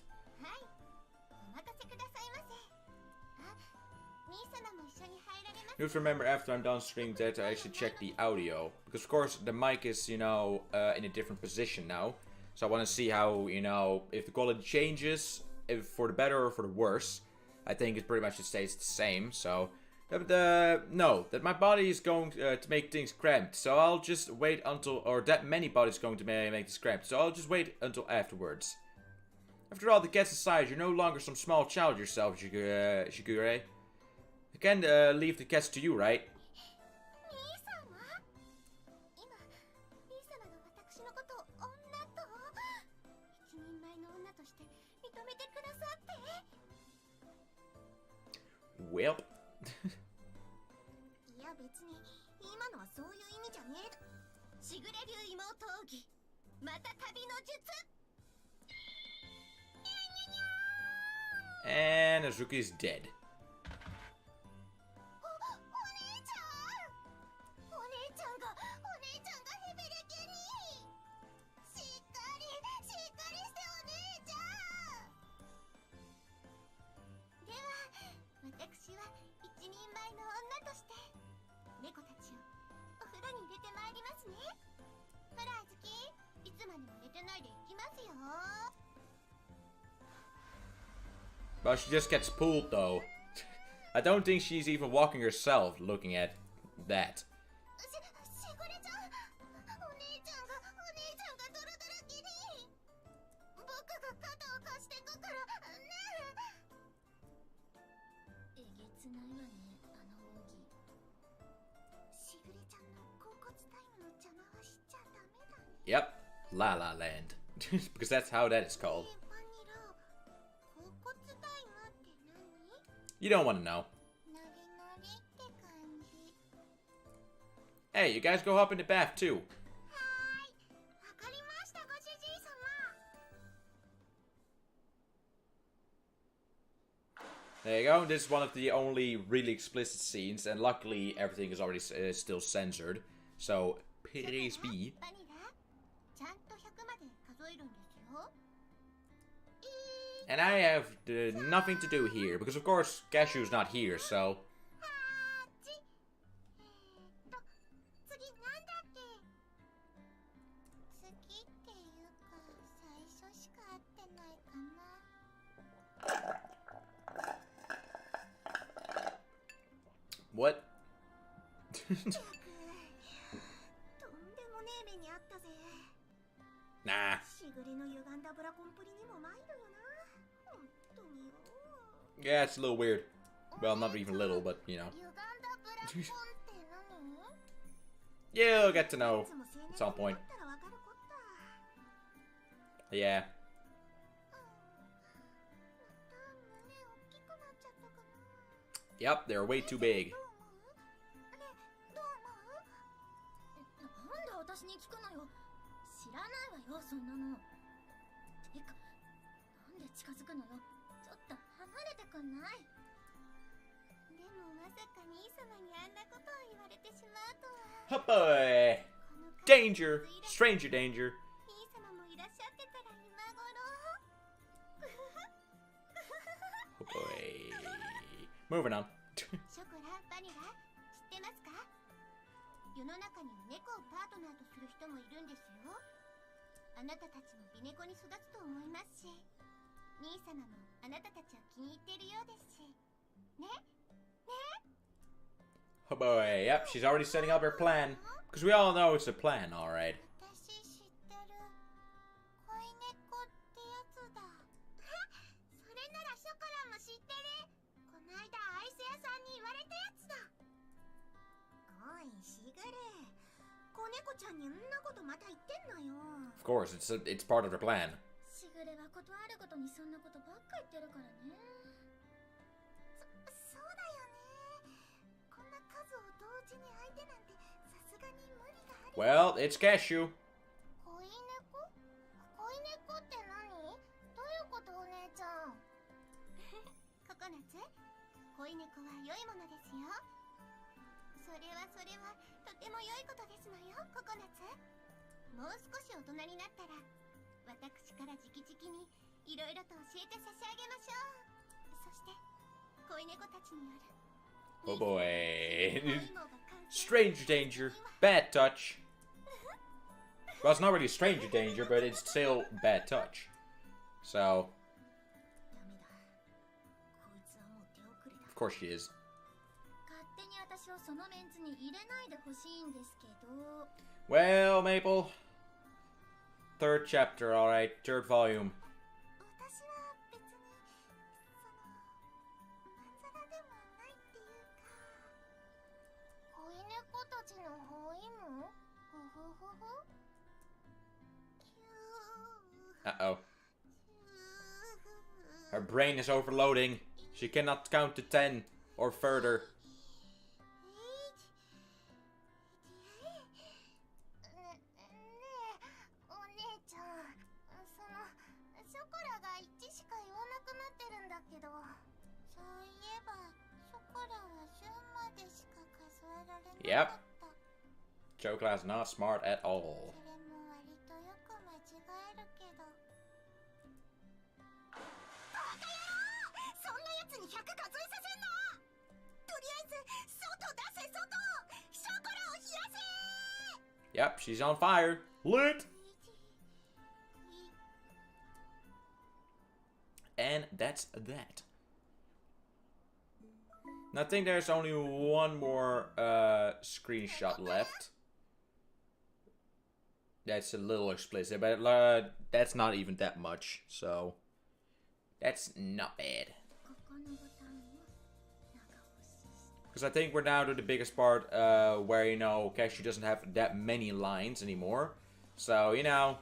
You have to remember after I'm done streaming that I should check the audio. Because of course the mic is, you know, in a different position now. So I want to see how, you know, if the quality changes, if for the better or for the worse. I think it pretty much stays the same, so... no, that my body is going to make things cramped. So I'll just wait until... Or that many bodies going to make this cramped. So I'll just wait until afterwards. After all, the cat's aside, you're no longer some small child yourself, Shigure. I can leave the cats to you, right? Welp. And Azuki's dead. Well, she just gets pulled though. I don't think she's even walking herself, looking at That. しぐれちゃん、お姉ちゃんが泥だらけに。僕が肩を貸してくからね。えげつないわね、あの奥義。しぐれちゃんの甲骨タイムの邪魔はしちゃダメだね。 Yep. La La Land. Because that's how that is called. バニラ、甲骨タイムって何？ You don't want to know. ノリノリって感じ。 Hey, you guys go hop in the bath too. はーい、わかりました、ご主人様。 There you go. This is one of the only really explicit scenes, and luckily everything is already still censored. So, please be. バニラ、ちゃんと100まで数えるんですよ。 And I have nothing to do here, because of course Cashew's not here, so... 8、次なんだっけ？次っていうか最初しか会ってないかな。 What? とんでもねえ目にあったぜ。 Nah. しぐれの歪んだブラコンプリにも参るよな。本当によ。 Yeah, it's a little weird. Well, not even little, but, you know. 歪んだブラコンって何？ You'll get to know いつも青年 at some point. だったらわかるこった。 Yeah. また胸大きくなっちゃったかな。 Yep, they're way too big. どう思う？ね、どう思う？なんで私に聞くのよ。知らないわよ、そんなの。てか、なんで近づくのよ。ちょっと離れてくんない？でもまさか兄様にあんなことを言われてしまうとは。 Oh boy! この顔 Danger! Stranger danger! 兄様もいらっしゃってたら今頃。 Oh boy. Moving on. ショコラ、バニラ、知ってますか？世の中には猫をパートナーとする人もいるんですよ。あなたたちも美猫に育つと思いますし、兄様もあなたたちを気に入っているようですし。ね？ Oh boy. Yep, she's already setting up her plan. Because we all know it's a plan, alright. 私知ってる。恋猫ってやつだ。それならショコラも知ってる。こないだアイス屋さんに言われたやつだ。おい、しぐれ。子猫ちゃんにんなことまた言ってんのよ。 Of course, it's part of the plan. しぐれはことあるごとにそんなことばっか言ってるからね。そうだよね。こんな数を同時に相手なんてさすがに無理がある。 Well, it's Cashew. 恋猫？恋猫って何？どういうこと、お姉ちゃん？ココナツ、恋猫は良いものですよ。それはとても良いことですのよ、ココナツ。もう少し大人になったら私から直々にいろいろと教えて差し上げましょう。そして恋猫たちによる Oh boy. 恋網が完成。 Stranger danger. Bad touch. Well, it's not really stranger danger, but it's still bad touch. So, ダメだ。こいつはもう手遅れだ。 of course she is. 勝手に私をそのメンツに入れないでほしいんですけど。 Well, Maple. Third chapter, alright. Third volume. 私は別にまんざらでもないっていうか。恋猫たちの包囲網？ふふふふ。キュー。 Uh-oh. Her brain is overloading. She cannot count to 10 or further. ねえ、お姉ちゃん、ショコラが1しか言わなくなってるんだけど、そういえばショコラは10までしか数えられなかった。 Chocola's not smart at all. それも割とよく間違えるけど。バカ野郎！そんなやつに100数えさせんな！とりあえず外出せ、外！ショコラを冷やせ！ Yep, she's on fire. Lit! And that's that. I think there's only one more screenshot left. That's a little explicit, but that's not even that much, so that's not bad. Because I think we're now to the biggest part where, you know, Cashew doesn't have that many lines anymore. So, you know.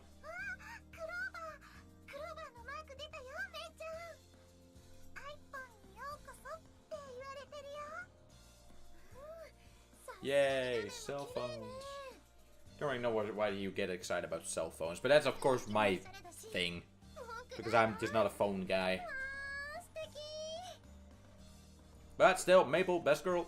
Yay, cell phones. Don't really know why you get excited about cell phones, but that's of course my thing. Because I'm just not a phone guy. But still, Maple, best girl.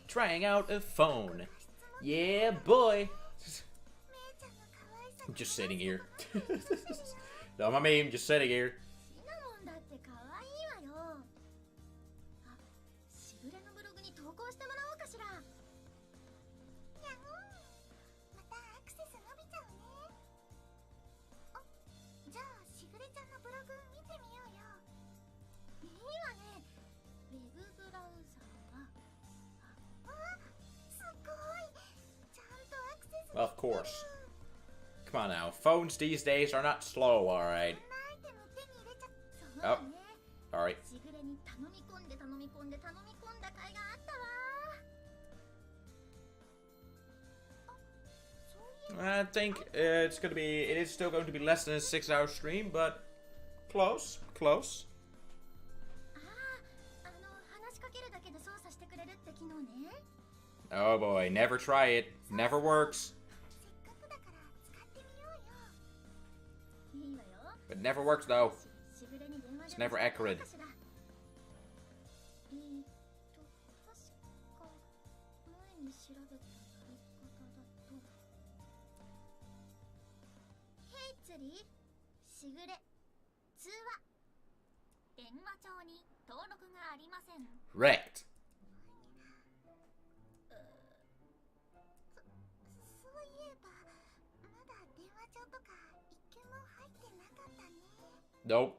Trying out a phone. Yeah, boy. I'm just sitting here. No, my meme, just sitting here. Well, of course. Come on now. Phones these days are not slow, alright. Oh. Alright. I think it's gonna be... It is still going to be less than a 6-hour stream, but... Close. Close. Oh boy, never try it. Never works. It never works though. It's never accurate. Wrecked. Nope.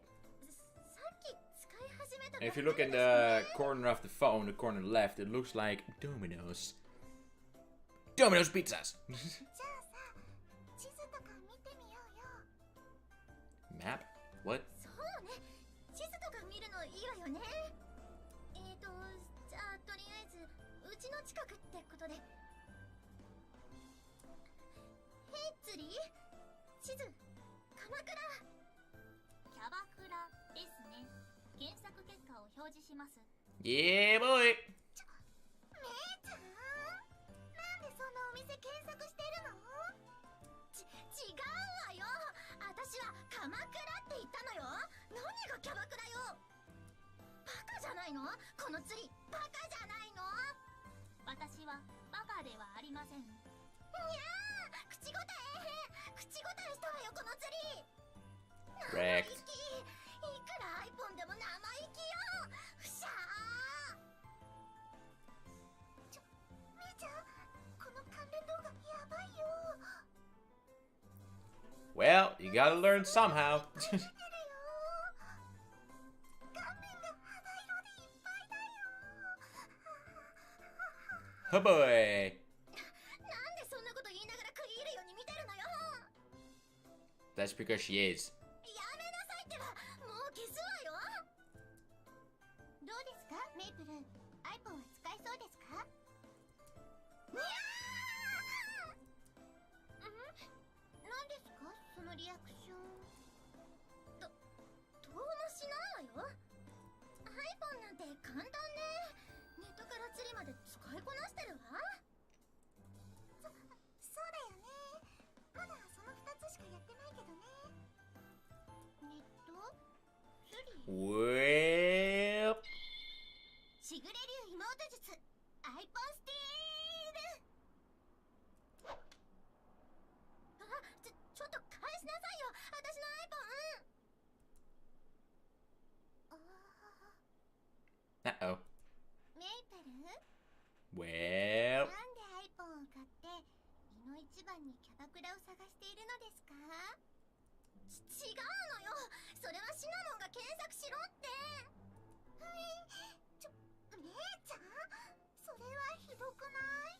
And if you look in the corner of the phone, the corner left, it looks like Domino's. Domino's pizzas! Map? What? Yeah, boy! Wrecked. Well, you gotta learn somehow. Oh boy. That's because she is. Well. しぐれ流妹術アイポンスティール。ちょっと返しなさいよ、私のアイポン。Uh-oh. メイペル、 Well. なんでアイポンを買っていの一番にキャバクラを探しているのですか？違うのよ、それはシナモンが検索しろって。はい、姉ちゃん、それはひどくない？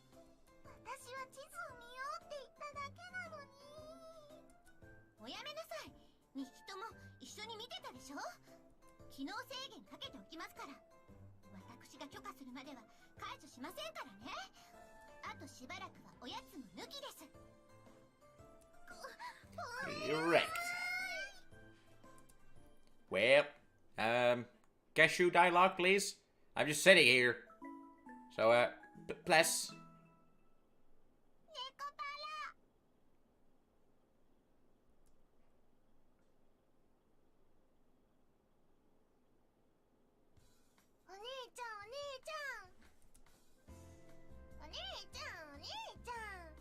私は地図を見ようって言っただけなのに。おやめなさい、2匹とも一緒に見てたでしょ。機能制限かけておきますから。私が許可するまでは解除しませんからね。あとしばらくはおやつも抜きです。Correct. Well, guess you dialogue, please. I'm just sitting here. So, bless. 猫バラ。お姉ちゃん、お姉ちゃん。お姉ちゃん、お姉ちゃん。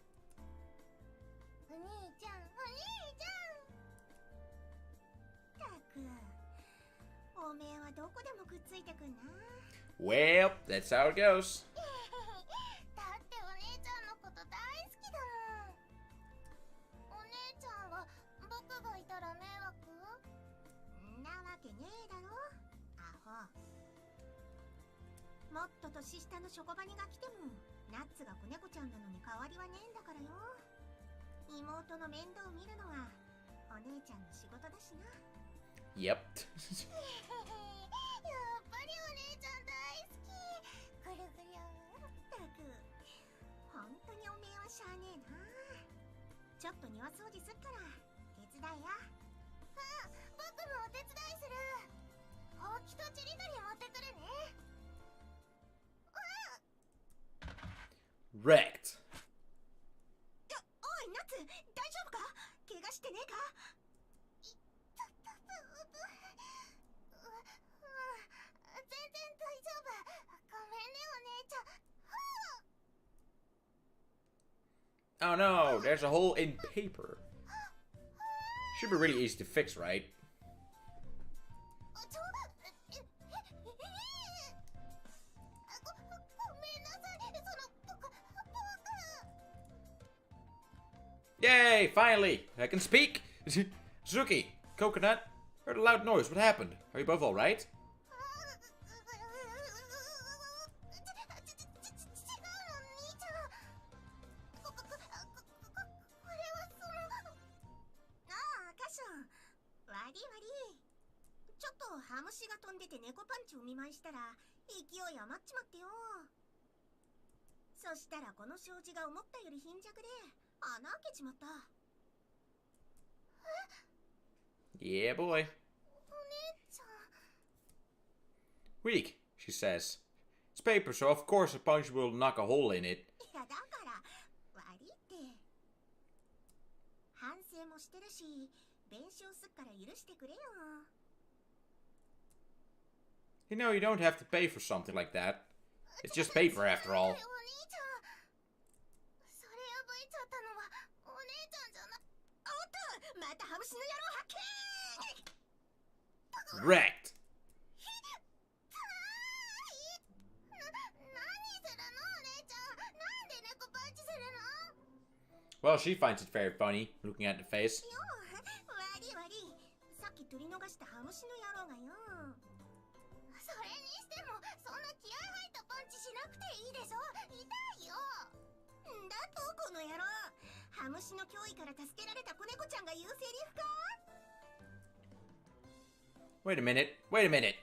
お兄ちゃん、お兄ちゃん。たく、おめえはどこでもくっついてくんな。Well, that's how it goes. だってお姉ちゃんのこと大好きだもん。お姉ちゃんは僕がいたら迷惑？んなわけねえだろ、アホ。もっと年下のショコバニが来てもナッツが子猫ちゃんなのに変わりはねえんだからよ。妹の面倒を見るのはお姉ちゃんの仕事だしな。Yep. やっぱりお姉ちゃん大好き。ぐるぐる。たく、本当におめえはしゃあねえな。ちょっと庭掃除すっから手伝いや。僕もお手伝いする。ほうきとちりとり持ってくるね。Wrecked. おいナッツ、大丈夫か？怪我してねえか？全然大丈夫。ごめんねお姉ちゃん。 Oh no, there's a hole in paper. Should be really easy to fix, right? ごめんなさい。僕 Yay, finally! I can speak! Suzuki, Coconut, heard a loud noise. What happened? Are you both alright? ハムシが飛んでて猫パンチを見舞いしたら勢い余っちまってよ。そしたらこの障子が思ったより貧弱で穴開けちまった。 Yeah, boy. お姉ちゃん。 Weak, she says. It's paper, so of course a punch will knock a hole in it. いやだから悪いって。反省もしてるし弁償すっから許してくれよ。 You know, you don't have to pay for something like that. It's just paper after all. お兄ちゃん、それ破いちゃったのはお姉ちゃんじゃな。おっと、またハムシの野郎発見。 Wrecked. 何するのお姉ちゃん。なんで猫パンチするの？ Well, she finds it very funny, looking at the face. よ、悪い悪い。さっき取り逃したハムシの野郎がよ。それにしてもそんな気合入ったパンチしなくていいでしょ。痛いよ。んだとこの野郎。ハムシの脅威から助けられた子猫ちゃんが言うセリフか？ Wait a minute. Wait a minute.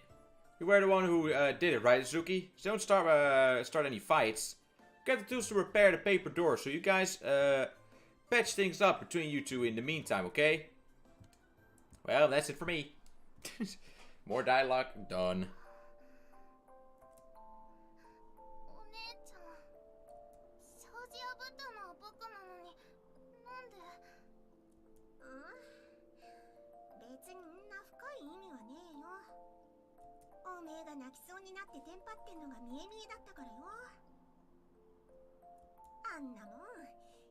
You were the one who did it, right, Suzuki? So don't start any fights. Get the tools to repair the paper door, so you guys patch things up between you two in the meantime, okay? Well, that's it for me. More dialogue, done. お姉ちゃん、障子破ったのは僕なのに、なんで？別にんな深い意味はねえよ。おめえが泣きそうになってテンパってんのが見え見えだったからよ。あんなもん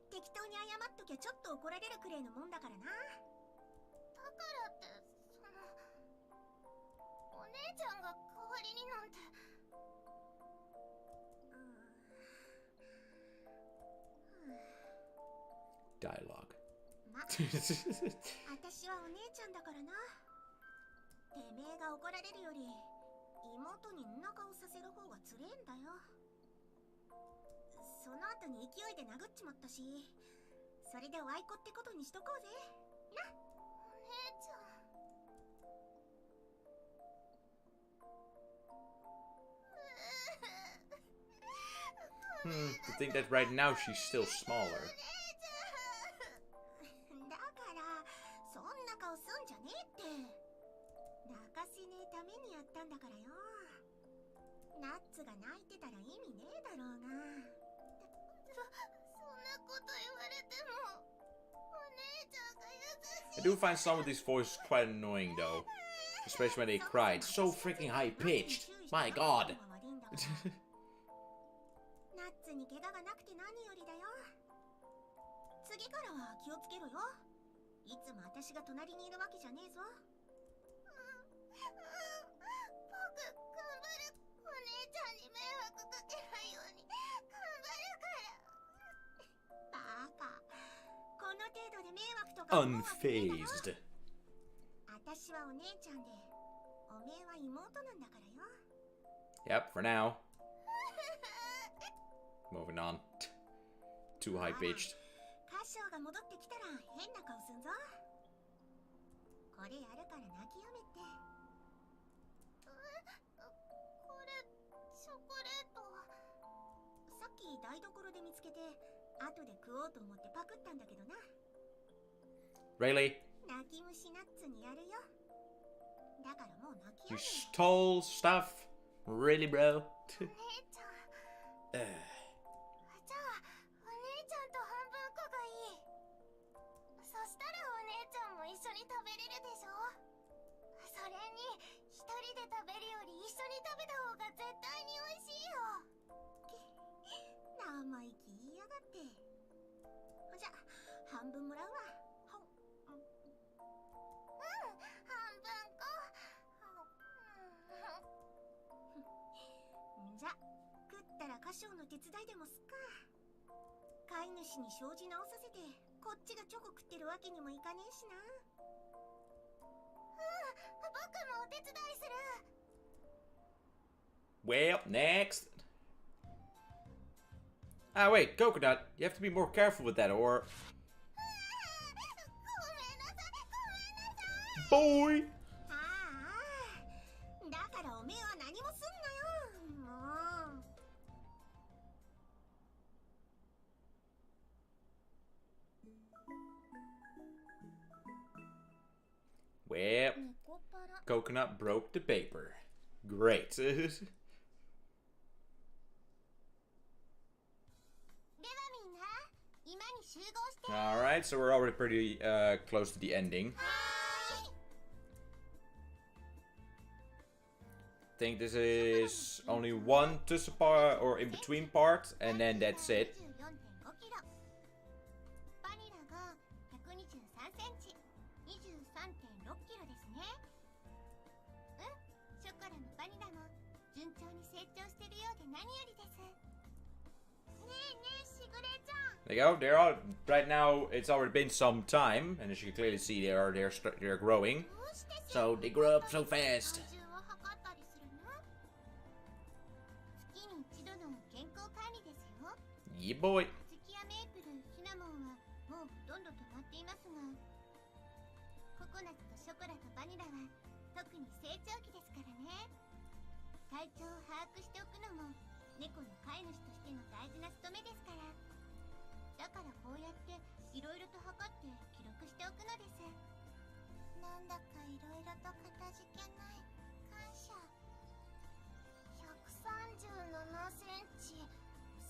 適当に謝っときゃちょっと怒られるくらいのもんだからな。だからってお姉ちゃんが代わりになんて。Dialogue. ま、私はお姉ちゃんだからな。てめえが怒られるより妹にんな顔させる方がつれえんだよ。その後に勢いで殴っちまったし、それでワイコってことにしとこうぜな。お姉ちゃん。To think that right now she's still smaller. だからそんな顔すんじゃねえって。泣かせねえためにやったんだからよ。ナッツが泣いてたら意味ねえだろうが。そんなこと言われてもお姉ちゃんが優しい。 I do find some of these voices quite annoying though. Especially when they cry. It's so freaking high pitched. My god. ナッツに怪我がなくて何よりだよ。次からは気をつけろよ。いつも私が隣にいるわけじゃねえぞ。僕頑張る。お姉ちゃんに迷惑かけないように頑張るから。バカ、この程度で迷惑とか思うわけねえだろ。 Unfazed. 私はお姉ちゃんでおめえは妹なんだからよ。 Yep, for now. Moving on. Too high pitched. カショウが戻ってきたら変な顔すんぞ。これやるから泣きやめて。これチョコレート。さっき台所で見つけて後で食おうと思ってパクったんだけどな。 Really? 泣き虫ナッツにやるよ。だからもう泣きや You め。 stole stuff? Really, bro? お姉ちゃん。じゃあお姉ちゃんと半分こがいい。そしたらお姉ちゃんも一緒に食べれるでしょ。それに一人で食べるより一緒に食べた方が絶対に美味しいよ。生意気言いやがって。じゃあ半分もらうわ。半分こ。じゃあ食ったらカショウの手伝いでもすっか。飼い主に障子直させてこっちがチョコ食ってるわけにもいかねえしな。僕もお手伝いする。 Well, next. Ah, wait, Coconut. You have to be more careful with that, or... ごめんなさい。 Boy! ああ、だからおめえは何もすんなよ。もう。 Well, 猫っ腹。 Coconut broke the paper. Great. ではみんな、今に集合して。 Alright, so we're already pretty close to the ending. はーい。 I think this is only one tussle part or in between part, and then that's it. 24.5 キロ。バニラが123センチ、23.6キロですね。ショコラもバニラも順調に成長してるようで何よりです。ねえねえ、しぐれちゃん。 There you go. They're all right now. It's already been some time, and as you can clearly see, they're growing. どうして So they grow up so fast. 体重を測ったりするの？月に一度の健康管理ですよ。 Yeah, boy. 小豆やメープル、シナモンはもうほとんど止まっていますが、ココナッツとショコラとバニラは特に成長期ですからね。体調を把握しておくのも猫の飼い主としての大事な務めですから。だからこうやっていろいろと測って記録しておくのです。なんだかいろいろとかたじけない。感謝。137センチ、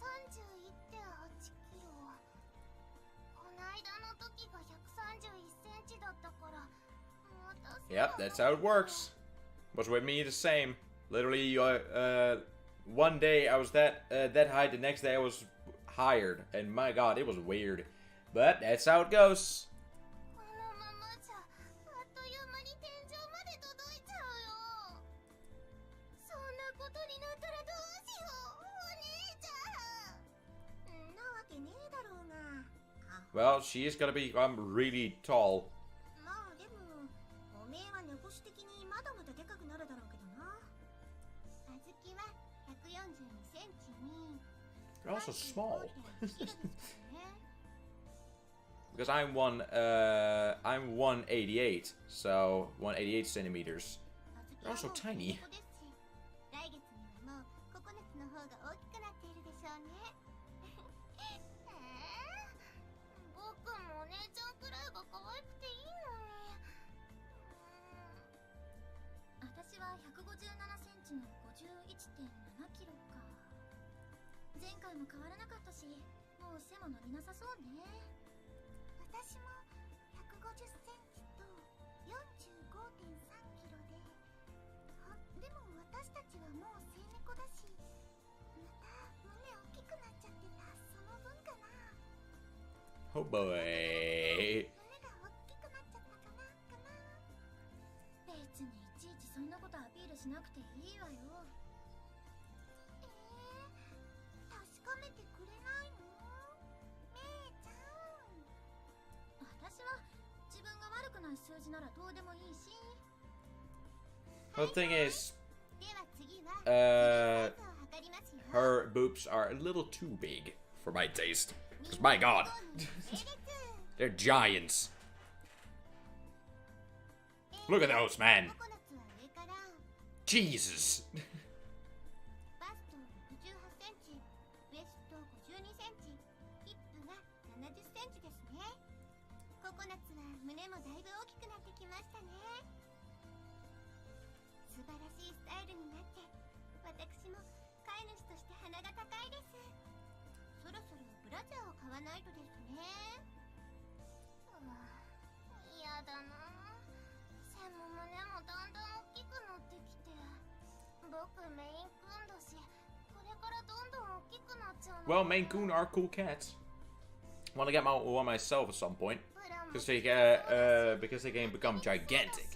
31.8キロ。こないだの時が131センチだったから、また Yep, that's how it works. Was with me the same. Literally, one day I was that high, the next day I was higher, and my god, it was weird. But that's how it goes. このままじゃあっという間に天井まで届いちゃうよ。そんなことになったらどうしよう、お姉ちゃん。なわけねえだろうが。 Well, she is gonna become really tall. まあでもおめえは猫種的にまだまだでかくなるだろうけどな。あずきは142センチに You're also small. 35.1ですからね。 Because I'm 188, so 188 centimeters. あずきは You're also もう tiny. 猫ですし、来月にはもうココナツの方が大きくなっているでしょうね。僕もお姉ちゃんくらいが可愛くていいのに。私は157センチの51.7キロか。前回も変わらなかったし、もう背も伸びなさそうね。私も150センチと 45.3 キロで、でも私たちはもう成猫だし、また胸大きくなっちゃってたその分かな。 Oh boy. 胸が大きくなっちゃったかな。別にいちいちそんなことアピールしなくていいわよ。確かめてくれないの？姉ちゃん。私は自分が悪くない数字ならどうでもいいし。 Well, the thing is, では次は uh, サイズを測りますよ。 her boobs are a little too big for my taste. Because my god, they're giants. Look at those, man. ココナツは上から。 Jesus. バスト68センチ、ウエスト52センチ、ヒップが70センチですね。ココナツは胸もだいぶ大きくなってきましたね。素晴らしいスタイルになって、私も飼い主として鼻が高いです。そろそろブラジャーを買わないとですね。嫌だな。背も胸もだんだん大きくなってきて。僕メインクーンだし、これからどんどん大きくなっちゃうの。 Well, Maine Coon are cool cats. Want to get one myself at some point. ブラも Because they can become gigantic.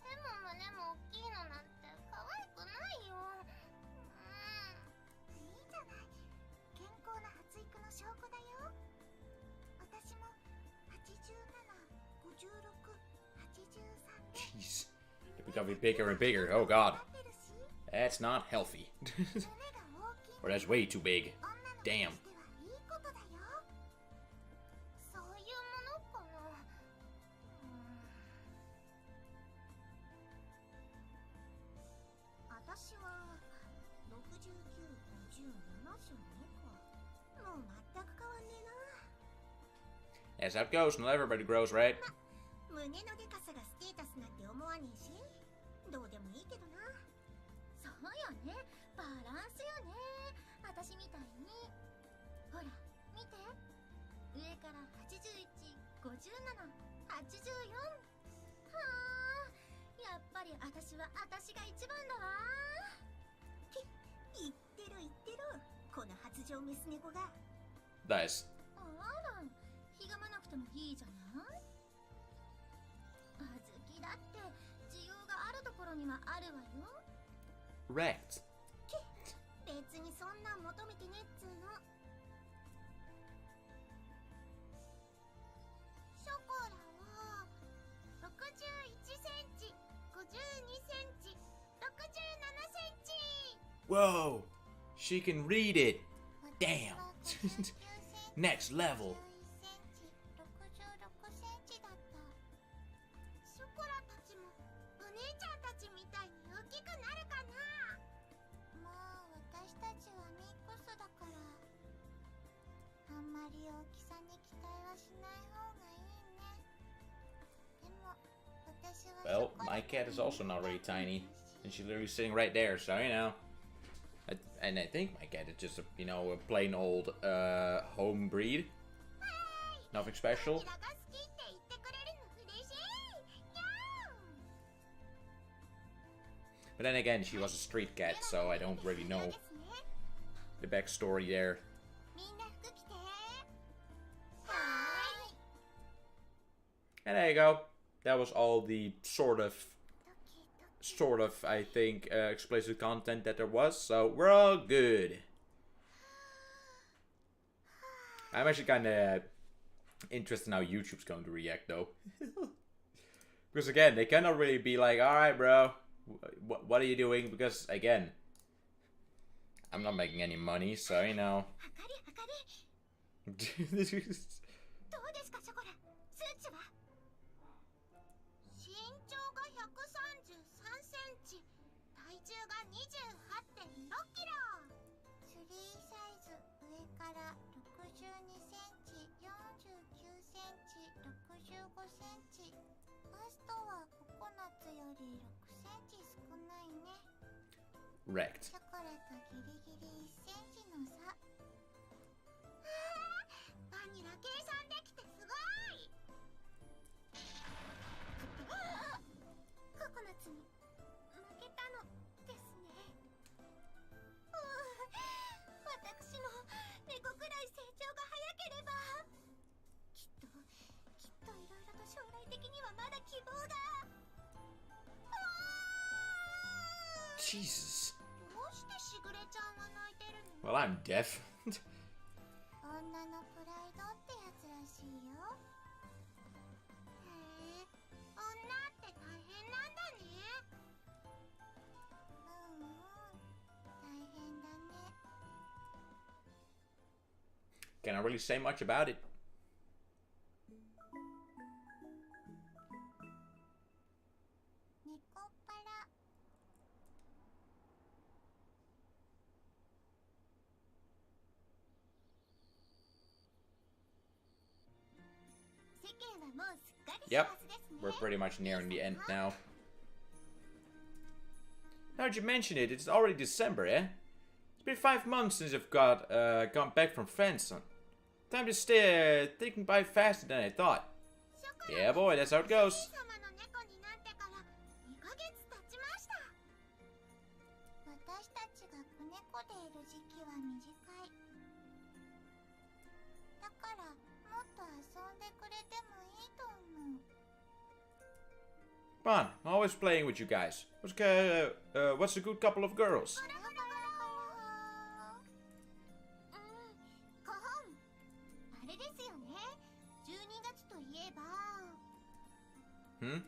背も胸も大きいのなんて可愛くないよ。いいじゃない。健康な発育の証拠だよ。私も87、56、83で Jeez. They're becoming bigger and bigger. Oh god. なってるし、 That's not healthy. 胸が大きい Or that's way too big. 女の子と Damn. してはいいことだよ。そういうものかな。私は69、50、72か。もう全く変わんねえな。 That's how it goes. Not everybody grows, right? 胸のでかさがステータスなんて思わねえし、どうでもいいけどな。そうよね、バランスよね。私みたいに。ほら、見て。上から81、57、84。はあ、やっぱり私は私が一番だわ。言ってる言ってる。この発情メス猫が。 Nice. あら、ひがまなくてもいいじゃない。あずきだって需要があるところにはあるわよ。 Wrecked. 別にそんなん求めてねっつーの。ショコラは61センチ、52センチ、67センチ。 Whoa. She can read it. Damn. 私は59センチ Next level. 61センチ、66センチだった。ショコラたちもお姉ちゃんたちみたいに大きくなるかな。まあ私たちはミックスだからあんまり大きさに期待はしない方がいいね。でも私は Well, my cat is also not really tiny. And she's literally sitting right there, so you know. And I think my cat is just a, you know, a plain old home breed. Nothing special. キラが好きって言ってくれるの嬉しい。But then again, she was a street cat, so I don't really know the backstory there. みんな服着て。はーい。 And there you go. That was all the sort of, ドキドキ。 I think, explicit content that there was. So we're all good. I'm actually kind of interested in how YouTube's going to react, though. Because again, they cannot really be like, alright, bro, what are you doing? Because, again, I'm not making any money, so, you know. 測り測り。どうですかショコラ、数値は？身長が133センチ、体重が28.6キロ。ツリーサイズ上から62センチ、49センチ、65センチ。バストはココナッツより6センチ少ないね。 Wrecked. ショコラとギリギリ1センチの差。バニラ計算できてすごい。ココナッツに負けたのですね。私の猫くらい成長が早ければきっといろいろと将来的にはまだ希望が。Jesus. どうしてしぐれちゃんは泣いてるの？ Well, I'm deaf. 女のプライドってやつらしいよ。へえ、女って大変なんだね。大変だね。 Cannot really say much about it. 猫っ腹。世間はもうすっかり幸 Yep, せですね。 we're pretty much nearing the end now. Now that you mention it, it's already December, eh? It's been 5 months since I've gone back from France. Time to stay ticking by faster than I thought. Yeah, boy, that's how it goes. 様の猫になってから2ヶ月経ちました。私たちが子猫でいる時期は短い。だからもっと遊んでくれてもいいと思う。 Come on, I'm always playing with you guys. What's a good couple of girls? コホン、あれですよね。12月といえば、 Hmm?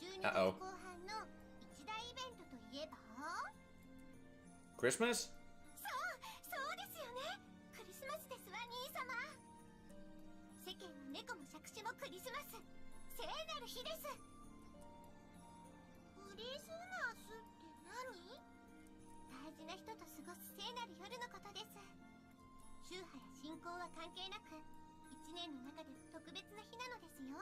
12月後半の一大イベントといえば、 Christmas? そうですよね。クリスマスですわ、兄様。世間の猫も杓子もクリスマス、聖なる日です。クリスマスって何？大事な人と過ごす聖なる夜のことです。宗派や信仰は関係なく、一年の中で特別な日なのですよ。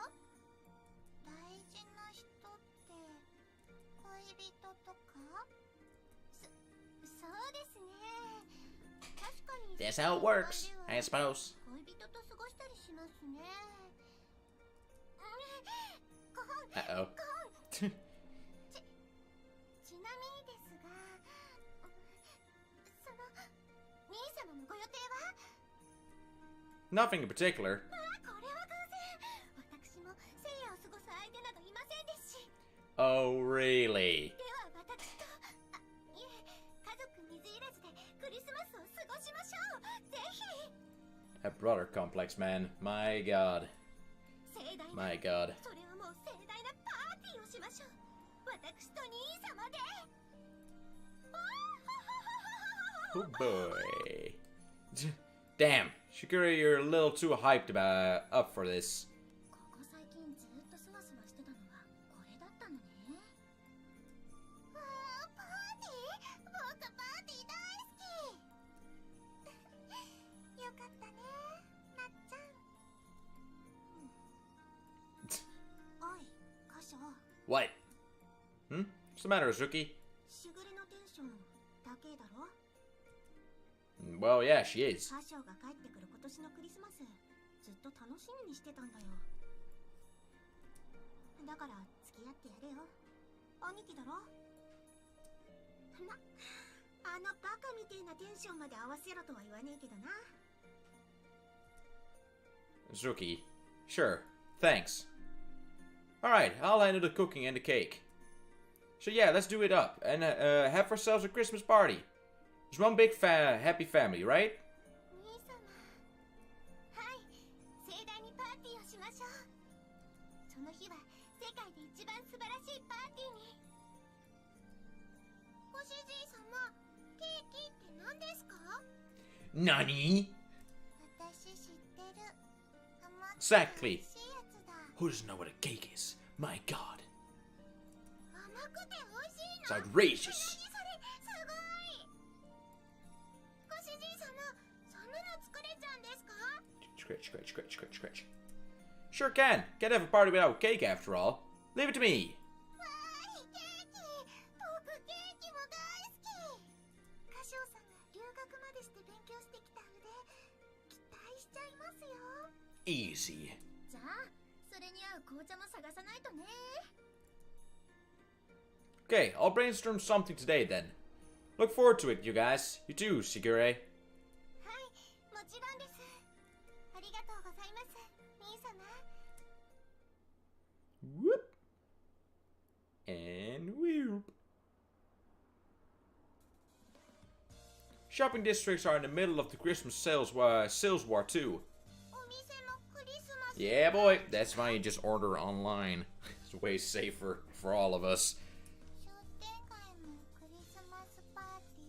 大事な人って恋人とか？そうですね。確かに。 That's how it works, I suppose. 恋人と過ごしたりしますね。コホン、 Uh-oh. ちなみにですが、その兄様のご予定は？ Nothing in particular. これは偶然。私も聖夜を過ごす相手などいませんですし。 Oh, really? では私と、いえ、家族水入らずでクリスマスを過ごしましょう。ぜひ。 A brother complex, man. My god. 盛大な、 My god. それはもう盛大なパーティーをしましょう。私と兄様で。 Oh boy. Damn, Shakira, you're a little too hyped up for this. ここ最近ずっとスワスワしてたのはこれだったのね。パーティー？僕パーティー大好き。よかったね、なっちゃん。おい、カショ。 What? Hmm? What's the matter, Azuki? しぐれのテンション高えだろ。 Well, yeah, she is. カショが帰ってくる今年のクリスマス、ずっと楽しみにしてたんだよ。だから付き合ってやれよ。兄貴だろ。な、あのバカみてえなテンションまで合わせろとは言わねえけどな。 Zuki. Sure. Thanks. Alright, I'll handle the cooking and the cake. So yeah, let's do it up and have ourselves a Christmas party. It's one big happy family, right? 兄様、はい、盛大にパーティーをしましょう。その日は世界で一番素晴らしいパーティーに。ご主人様、ケーキって何ですか？ Nani? 私知ってる。甘くて Exactly. 美味しいやつだ。 Who doesn't know what a cake is? My god. 甘くて美味しい It's の？ outrageous. 何それ、すごい。ご主人様、そんなの作れちゃうんですか？ Scratch, scratch, scratch, scratch, scratch. Sure can. Can't have a party without cake after all. Leave it to me. わーい、ケーキ。僕ケーキも大好き。歌唱さんが留学までして勉強してきた腕、期待しちゃいますよ。 Easy. じゃあ、それに合う紅茶も探さないとね。 Okay, I'll brainstorm something today then. Look forward to it, you guys. You too, Sigure. はい、もちろんです。ありがとうございます、兄様。 Whoop. And whoop. Shopping districts are in the middle of the Christmas sales war too. お店もクリスマス。 Yeah, boy. That's why you just order online. It's way safer for all of us. 商店街もクリスマスパーテ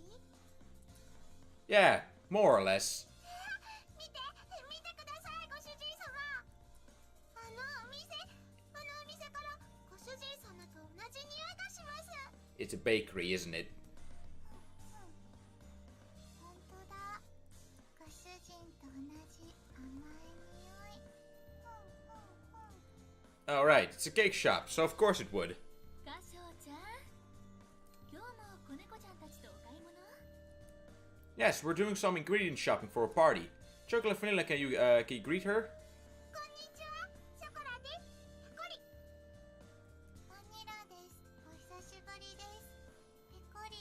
ィー？ Yeah, more or less. 見てください、ご主人様。あのお店からご主人様と同じ匂いがします。 It's a bakery, isn't it? 本当だ。ご主人と同じ甘い匂い。Alright, it's a cake shop, so of course it would. ガショウちゃん、今日も子猫ちゃんたちとお買い物？ Yes, we're doing some ingredient shopping for a party. Chocolate Vanilla, can you greet her? こんにちは、ショコラです。ペコリ。バニラです。お久しぶりです。ペコリ。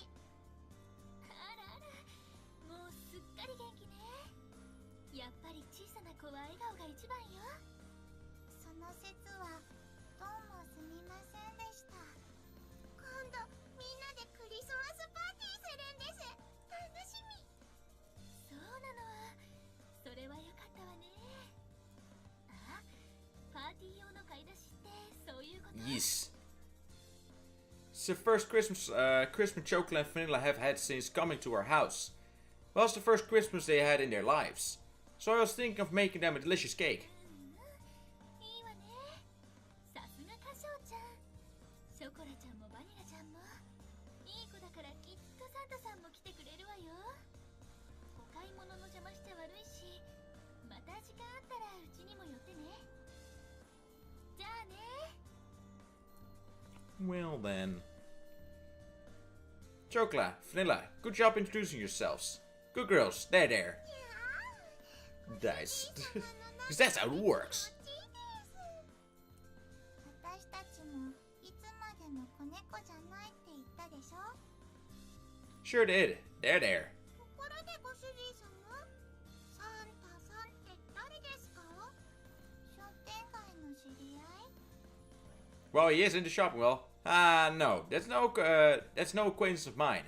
あらあら、もうすっかり元気ね。やっぱり小さな子は笑顔が一番よ。その説はどうもすみませんでした。今度みんなでクリスマスパーティーするんです。楽しみ。そうなの。それはよかったわね。あ、パーティー用の買い出しってそういうこと？ Yes. It's the first Christmas Chocolate and Vanilla have had since coming to our house. Well, it's the first Christmas they had in their lives. So I was thinking of making them a delicious cake. いいわね。さすが歌唱ちゃん。ショコラちゃんもバニラちゃんもいい子だから、きっとサンタさんも来てくれるわよ。お買い物の邪魔しちゃ悪いし、また時間あったらうちにも寄ってね。じゃあね。 Well then. Chocolate, Vanilla, good job introducing yourselves. Good girls, there. Nice. Because that's how it works. 私たちもいつまでも子猫じゃないって言ったでしょ。 Sure did. There. ところでご主人様、サンタさんって誰ですか？商店街の知り合い？ Well, he is into shopping, well. No, that's no acquaintance of mine.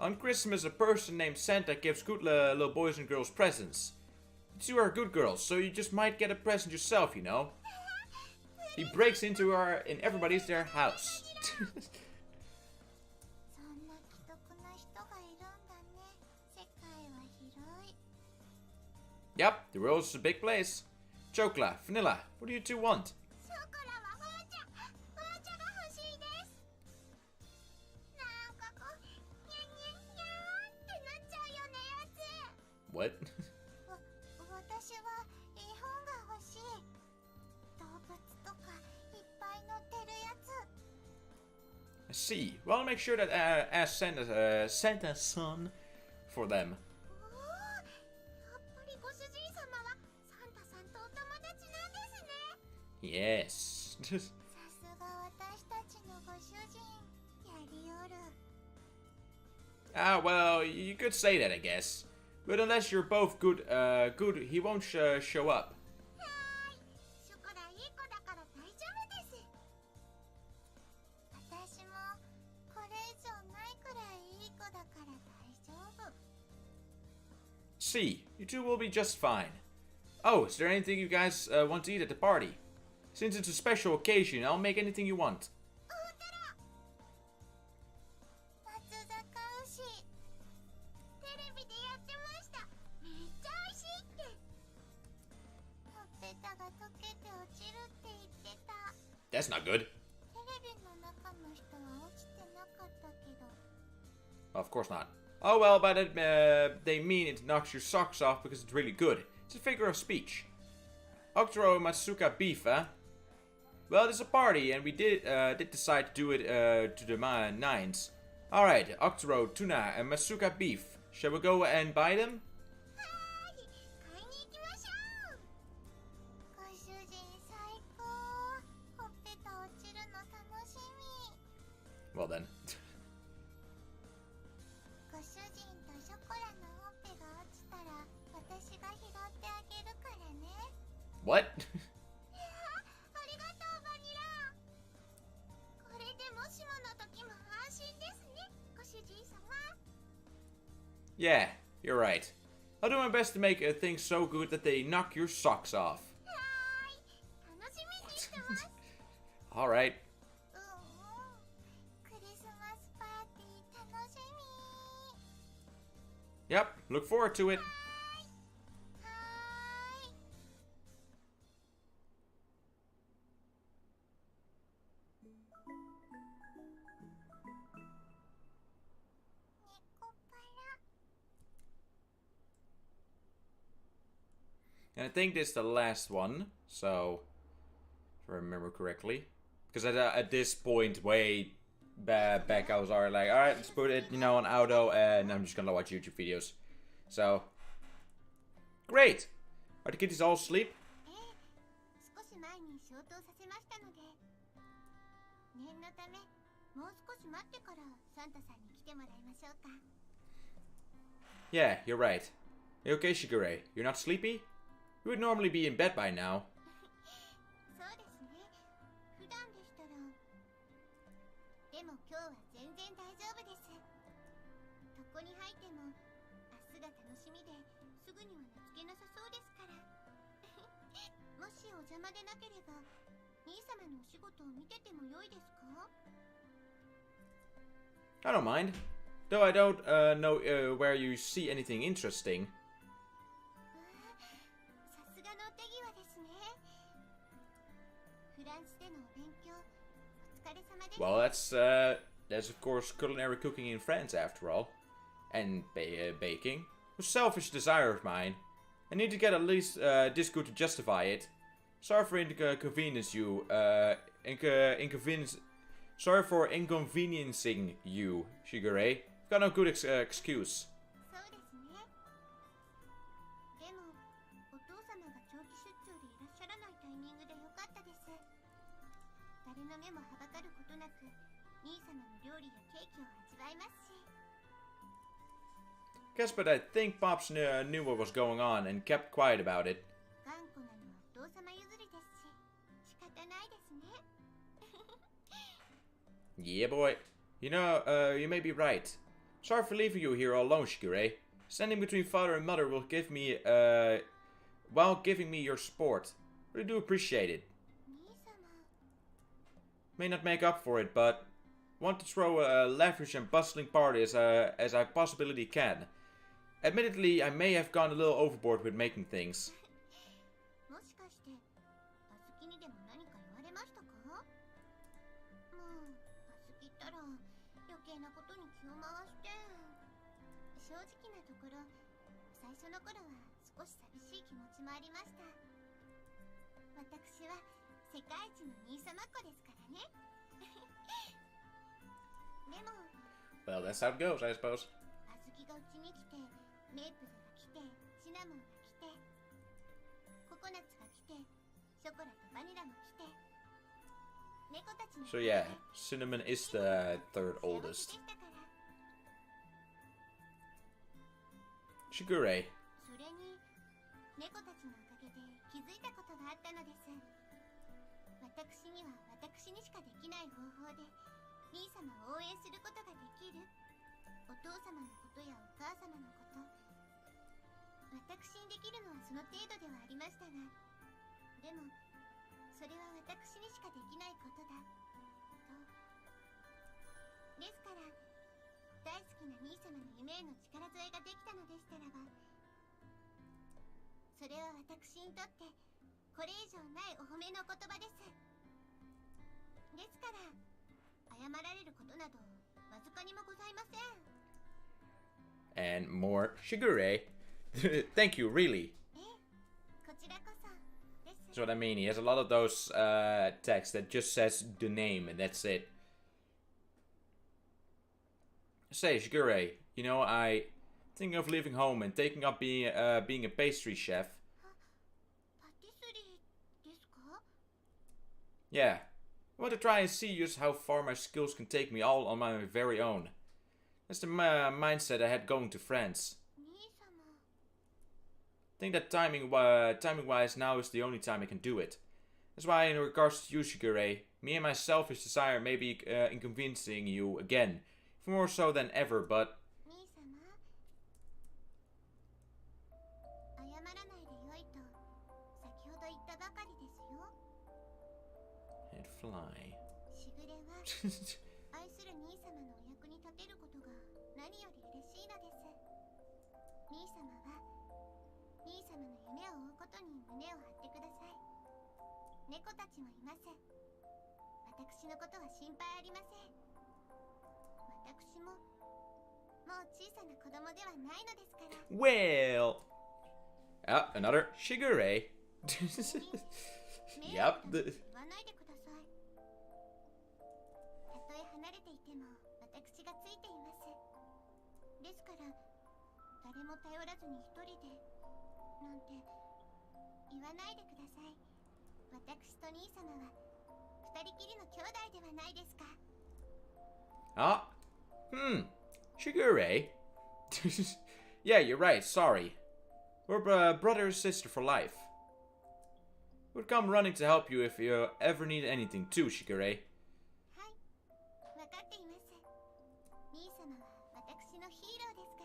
On Christmas, a person named Santa gives good little boys and girls presents. You two are good girls, so you just might get a present yourself, you know. He breaks into everybody's their house. そんな奇特な人がいるんだね。世界は広い。 Yep, the world's a big place. Chocolate, Vanilla, what do you two want? ショコラはフーチャが欲しいです。なんかこう、ニャンニャンニャーってなっちゃうよねやつ。 What? 私は絵本が欲しい。動物とかいっぱい載ってるやつ。 I see. Well, I'll make sure that ask Santa's son for them. おお、やっぱりご主人様はサンタさんとお友達なんですね。 Yes. さすが私たちのご主人、やりおる。Ah, well, you could say that, I guess. But unless you're both good, he won't show up. はーい。ショコラいい子だから大丈夫です。私もこれ以上ないくらいいい子だから大丈夫。See, you two will be just fine. Oh, is there anything you guys want to eat at the party? Since it's a special occasion, I'll make anything you want. 松坂牛テレビでやってました。めっちゃ美味しいって。ほっぺたが溶けて落ちるって言ってた。 That's not good. テレビの中の人は落ちてなかったけど。 Of course not. Oh well, by that they mean it knocks your socks off because it's really good. It's a figure of speech. Octoro Matsuka beef, huh? Well, there's a party, and we did decide to do it to the nines. Alright, Octoro, tuna, and Matsuka beef. Shall we go and buy them? はーい、買いに行きましょう。ご主人最高。ほっぺた落ちるの楽しみ。 Well then. ご主人とショコラのほっぺが落ちたら私が拾ってあげるからね。 What? いや、ありがとうバニラ。これでもしもの時も安心ですね、ご主人様。 Yeah, you're right. I'll do my best to make things so good that they knock your socks off. はーい、楽しみにしてます。Alright. クリスマスパーティー楽しみ。 Yep, look forward to it. はーい。猫パラ。 And I think this is the last one, so if I remember correctly. Because at this point, way back, I was already like, alright, let's put it, on auto, and I'm just gonna watch YouTube videos. So, great! Are the kitties all asleep? ええ、少し前に消灯させましたので、念のためもう少し待ってからサンタさんに来てもらいましょうか。 Yeah, you're right. You okay, Shigure? You're not sleepy? You would normally be in bed by now. そうですね。普段でしたら。でも今日は全然大丈夫です。床に入っても明日が楽しみですぐには寝つけなさそうですから。もしお邪魔でなければ兄様のお仕事を見てても良いですか？ I don't mind. Though I don't know where you see anything interesting. さすがのお手際ですね。フランスでのお勉強お疲れ様です。 Well, that's of course culinary cooking in France after all. And baking. A selfish desire of mine. I need to get at least this good to justify it. Sorry for inconvenience you. Sorry for inconveniencing you, Shigure. Got no good excuse. そうですね。でもお父様が長期出張でいらっしゃらないタイミングでよかったです。誰の目もはばかることなく兄様の料理やケーキを味わいますし。 Guess, but I think Pops knew what was going on and kept quiet about it. 頑固なのはお父様譲りですし仕方ないですね。 Yeah, boy. You may be right. Sorry for leaving you here all alone, Shigure. Standing between father and mother will give me, while giving me your support. Really do appreciate it. 兄様。 May not make up for it, but want to throw a lavish and bustling party as I possibly can. Admittedly, I may have gone a little overboard with making things. もしかしてあずきにでも何か言われましたか？もうあずきったら余計なことに気を回して。正直なところ最初の頃は少し寂しい気持ちもありました。私は世界一の兄様っ子ですからね。でも Well, that's how it goes, I suppose. あずきがうちに来てメープルが来てシナモンが来てココナッツが来てショコラとバニラも来て猫たちの So yeah, Cinnamon is the third 幸せ oldest. でしたから。Shigure. それに猫たちのおかげで気づいたことがあったのです。私には私にしかできない方法で兄様を応援することができる。お父様のことやお母様のこと、私にできるのはその程度ではありましたが、でもそれは私にしかできないことだと。ですから大好きな兄様の夢への力添えができたのでしたらば、それは私にとってこれ以上ないお褒めの言葉です。ですから謝られることなどわずかにもございません。 And more Shigure. Thank you, really. こちらこそです。 That's what I mean. He has a lot of those texts that just says the name and that's it. Say, Shigure, you know, I think of leaving home and taking up being a pastry chef. パティスリーですか？ Yeah. I want to try and see just how far my skills can take me all on my very own. That's the mindset I had going to France. 兄様。 I think that timing-wise now is the only time I can do it. That's why in regards to you, Shigure, me and my selfish desire may be inconveniencing you again. More so than ever, but... 兄様、謝らないでよいと先ほど言ったばかりですよ。 And fly. しぐれは愛する兄様のお役に立てることが何より嬉しいのです。兄様は兄様の夢を追うことに胸を張ってください。猫たちもいます。私のことは心配ありません。私ももう小さな子供ではないのですから。 Well... another Shigure. 迷 Yep. 惑なんて言わないでください。たとえ離れていても私がついています。ですから誰も頼らずに一人でなんて言わないでください。私と兄様は二人きりの兄弟ではないですか。 Shigure. Yeah, you're right, sorry. We're brother and sister for life. We'd come running to help you if you ever need anything too, Shigure. はい、分かっています。兄様は私のヒーローですか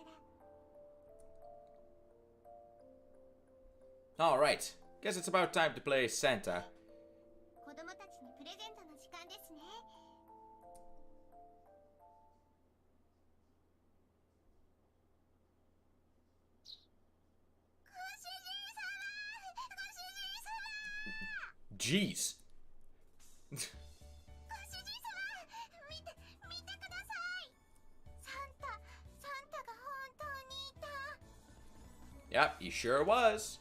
ら。 Alright, guess it's about time to play Santa. 子供たちにプレゼントの時間ですね。 Jeez. ご主人様、見てください。サンタが本当にいた。 Yep, he sure was.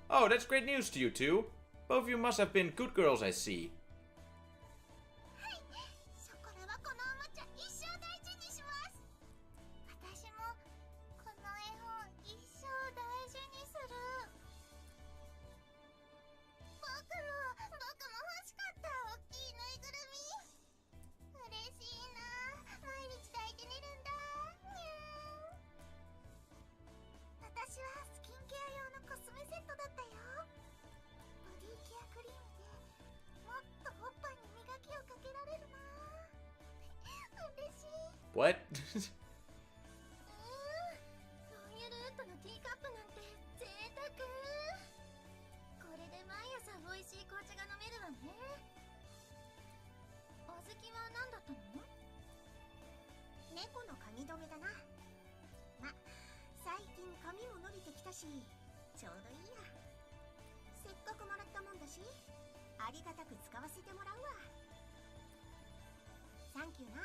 Oh, that's great news to you two. Both of you must have been good girls, I see. はい、ショコラはこのおもちゃ一生大事にします。私もこの絵本一生大事にする。僕も欲しかった大きいぬいぐるみ。嬉しいな、毎日抱いてみるんだ。私はスキンケア用のコスメセットだったよ。ボディケアクリームでもっとおっぱいに磨きをかけられるな。嬉しい。 What? そういうルートのティーカップなんて贅沢。これで毎朝美味しい紅茶が飲めるわね。小豆は何だったの？猫の髪留めだな。ま、最近髪も伸びてきたしちょうどいいや。せっかくもらったもんだしありがたく使わせてもらうわ。サンキューな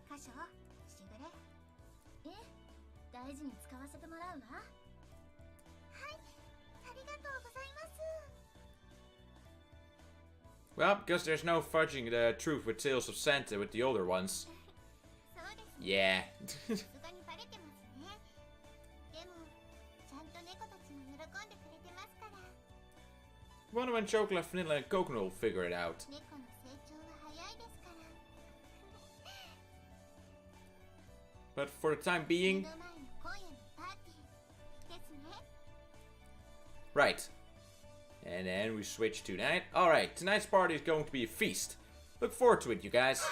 カショしぐれ。え、大事に使わせてもらうわ。はい、ありがとうございます。 Well, because there's no fudging the truth with Tales of Santa with the older ones. そうですね。 Yeah. さすがにバレてますね。でもちゃんと猫たちも喜んでくれてますから。 Wonder when Chocolate, Vanilla, and Coconut will figure it out. 猫の成長は早いですから。 But for the time 目 being, の前の今夜の Right. And then we switch to night. Alright, tonight's party is going to be a feast. Look forward to it, you guys.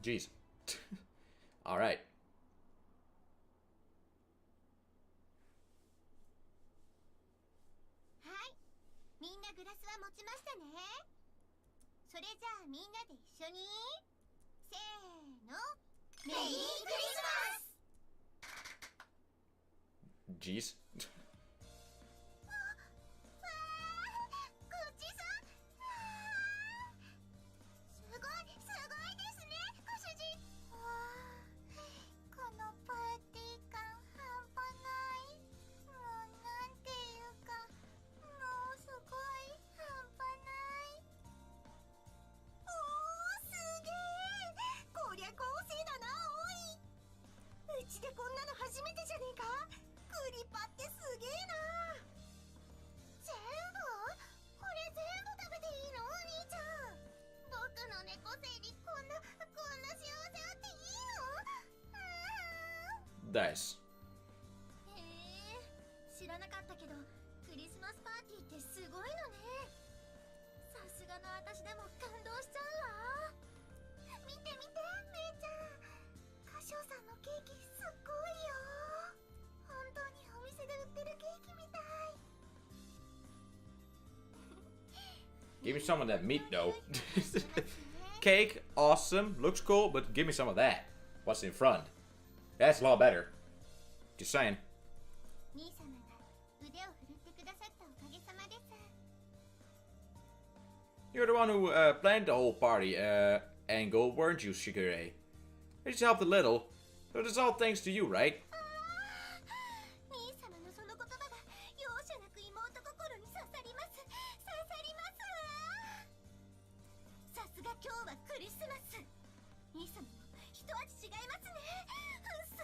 Jeez. Alright. みんなグラスは持ちましたね。それじゃあみんなで一緒にせーの、メリークリスマス。 Jeez. ごちそう。すごいですね、ご主人。このパーティー感半端ない。もうなんていうか、もうすごい半端ない。おー、すげえ。こりゃ豪勢だな、おい。うちでこんなの初めてじゃねえか。クリパってすげえな。全部？これ全部食べていいの？お兄ちゃん。僕の猫背にこんな幸せあっていいの？Nice. へえ、知らなかったけどクリスマスパーティーってすごいのね。さすがの私でも感動しちゃうわ。見て見て、めいちゃん。歌唱さんのケーキすっごいよ。本当にお店で売ってるケーキみたい。 Give me some of that meat, though. Cake, awesome. Looks cool, but give me some of that. What's in front? That's a lot better. Just saying. 兄様が腕を振るってくださったおかげさまです。 You're the one who planned the whole party angle, weren't you, Shigure? I just helped a little, but it's all thanks to you, right? 兄様のその言葉が容赦なく妹心に刺さります。刺さります。さすが今日はクリスマス。兄様も一味違いますね。うっす。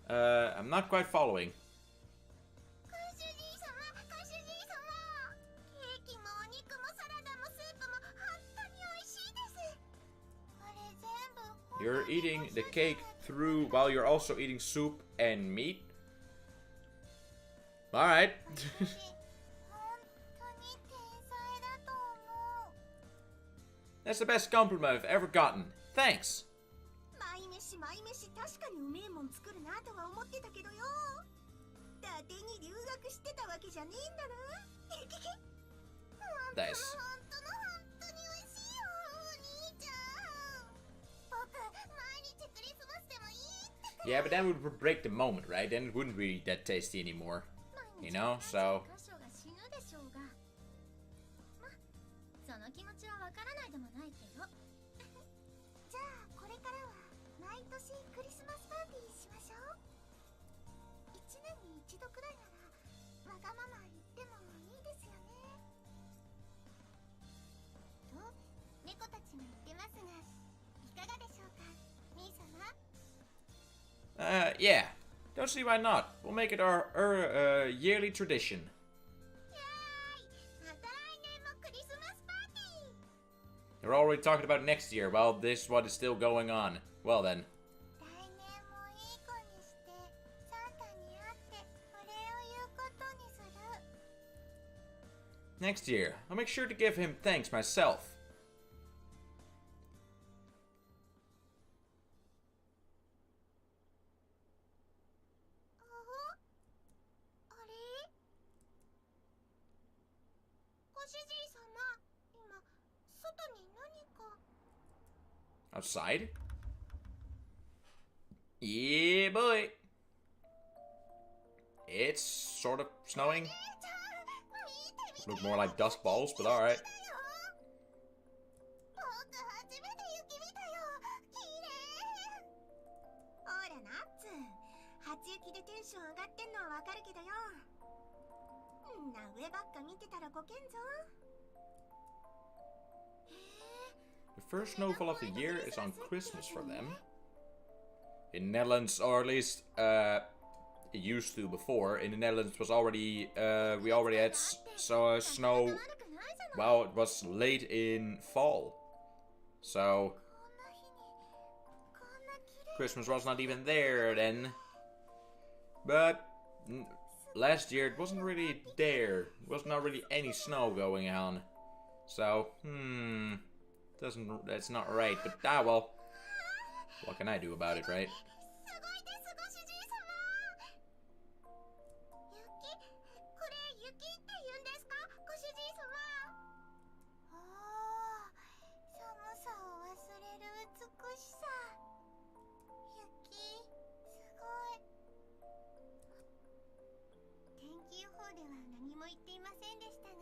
I'm not quite following. ご主人様、ご主人様。ケーキもお肉もサラダもスープも本当に美味しいです。これ全部。 You're eating the cake through while you're also eating soup and meat? Alright. 本当に天才だと思う。 That's the best compliment I've ever gotten. Thanks. 毎飯確かにうめえもん作るなとは思ってたけどよ。伊達に留学してたわけじゃねえんだな。Nice. 本当に美味しいよ、お兄ちゃん。僕毎日クリスマスでもいいって。 Yeah, but then we would break the moment, right? Then it wouldn't be that tasty anymore. You know, so... 箇所が死ぬでしょうが。ま、その気持ちはわからないでもないけど。じゃあこれからは毎年クリスマスパーティーしましょう。1年に1度くらいならわがまま言ってもいいですよね。と猫たちも言ってますが、いかがでしょうか、兄様。 Yeah. Don't see why not. We'll make it our yearly tradition. やーい、また来年もクリスマスパーティー。 They're already talking about next year. Well, this one is still going on. Well then. 来年もいい子にしてサンタに会ってお礼を言うことにする。 Next year, I'll make sure to give him thanks myself. あれ？ご主人様、今外に何か。 Outside? Yeah, boy. It's sort of snowing. 姉ちゃん、見て見て。 Look more like dust balls, but alright. 僕初めて雪見たよ。綺麗。ほらナッツ、初雪でテンション上がってんのはわかるけどよ。んな上ばっか見てたらこけんぞ。へえ。 The first snowfall of the year is on Christmas for them. In the Netherlands, or at least it used to before. In the Netherlands, it was already we already had snow. Well, it was late in fall, so Christmas was not even there then. But last year it wasn't really there. There was not really any snow going on. So, that's not right. But well, what can I do about it, right? すごいですご主人様。雪、これ雪って言うんですか、ご主人様。ああ、寒さを忘れる美しさ。雪、すごい。天気予報では何も言っていませんでしたが、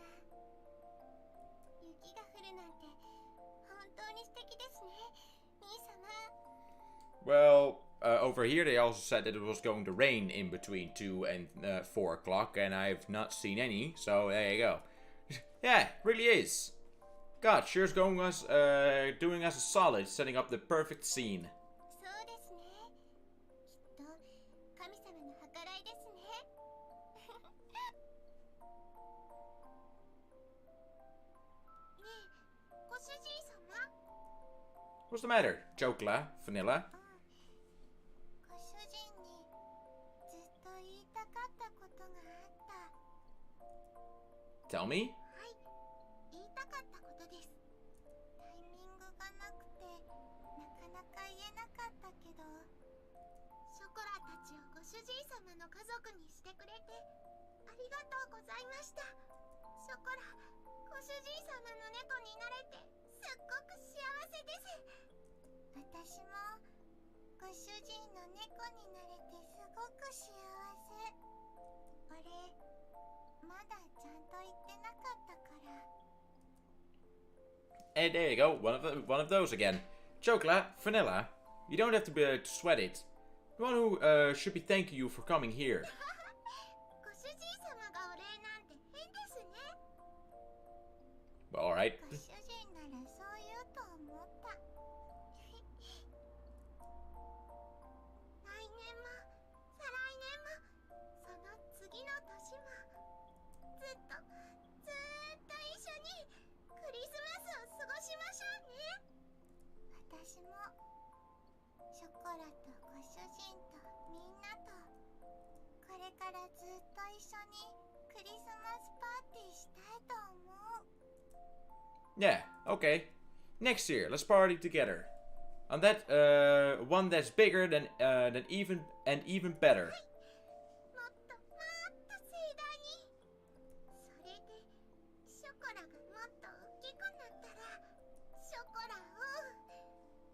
雪が降るなんて本当に素敵ですね、兄様。Well, over here they also said that it was going to rain in between 2 and 4 o'clock, and I've not seen any, so there you go. Yeah, really is. God, sure is doing us a solid, setting up the perfect scene. そうですね。きっと神様の計らいですね。ねえ、ご主人様。 What's the matter? Chocolate? Vanilla? ご主人にずっと言いたかったことがあった。 Tell me? はい、言いたかったことです。タイミングがなくてなかなか言えなかったけど、ショコラたちをご主人様の家族にしてくれてありがとうございました。ショコラ、ご主人様の猫になれてすっごく幸せです。私もご主人の猫になれてすごく幸せ。俺まだちゃんと言ってなかったから。 Hey, there you go. One of those again. Chocolate? Vanilla? You don't have to sweat it. The one who should be thanking you for coming here. ご主人様がお礼なんて変ですね。 Well, alright. ご主人ならそう言うと思った。来年も再来年もその次の年もずっと一緒にクリスマスを過ごしましょうね。私もショコラとご主人とみんなとこれからずっと一緒にクリスマスパーティーしたいと思う。 Yeah, okay. Next year, let's party together. On that, one that's bigger than even better. もっと盛大に。それでショコラがもっと大きくなったらショコラを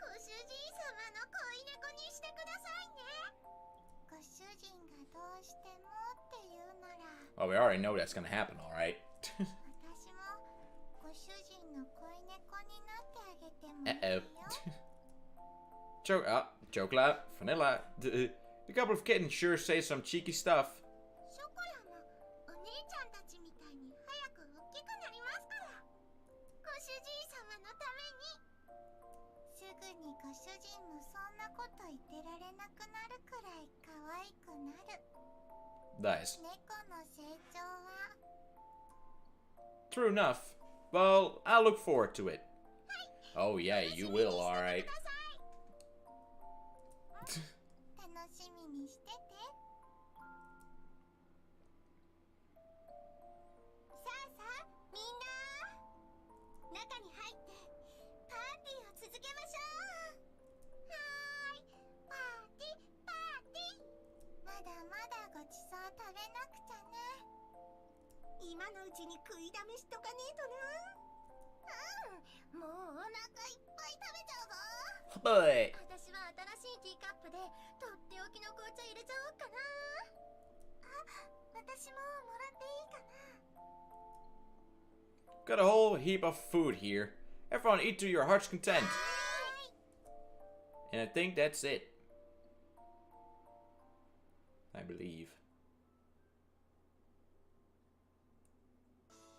ご主人様の恋猫にしてくださいね。ご主人がどうしてもって言うなら Well, we already know that's gonna happen, alright. 私もご主人の恋猫になってあげてもいいよ。Chocolate, Vanilla. The couple of kittens sure say some cheeky stuff. ショコラもお姉ちゃんたちみたいに早く大きくなりますから。ご主人様のために。すぐにご主人もそんなこと言ってられなくなるくらい可愛くなる。 Nice. 猫の成長は True enough. Well, I'll look forward to it. Oh yeah, you will, alright. 楽しみにしてて。さあさあみんな、中に入ってパーティーを続けましょう。はーい、パーティーパーティー。まだまだごちそう食べなくちゃね。今のうちに食いだめしとかねえとな。うん、もうお腹いっぱい食べちゃうぞ。 Boy. 私は新しいティーカップでとっておきの紅茶入れちゃおうかな。あ、私ももらっていいかな。 Got a whole heap of food here. Everyone eat to your heart's content. はい。 And I think that's it. I believe.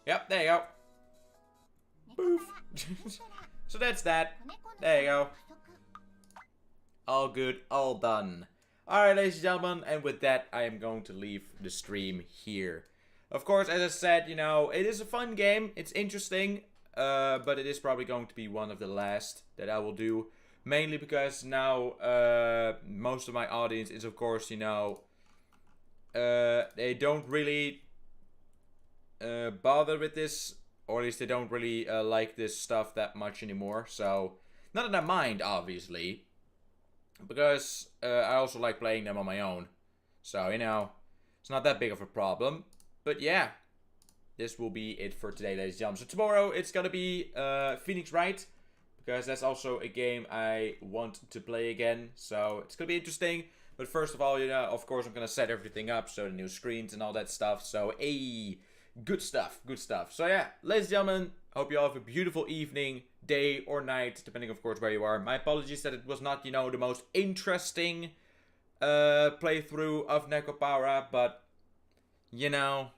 Yep, there you go. Boof. So that's that. There you go. All good, all done. Alright, ladies and gentlemen, and with that, I am going to leave the stream here. Of course, as I said, you know, it is a fun game. It's interesting, but it is probably going to be one of the last that I will do. Mainly because now most of my audience is, of course, you know, they don't really bother with this, or at least they don't really like this stuff that much anymore. So, not that I mind, obviously, because I also like playing them on my own. So, you know, it's not that big of a problem. But yeah, this will be it for today, ladies and gentlemen. So tomorrow it's gonna be Phoenix Wright, because that's also a game I want to play again. So it's gonna be interesting. But first of all, you know, of course, I'm gonna set everything up, so the new screens and all that stuff. So, hey, good stuff, good stuff. So yeah, ladies and gentlemen, hope you all have a beautiful evening, day, or night, depending, of course, where you are. My apologies that it was not, you know, the most interesting playthrough of Nekopara, but, you know,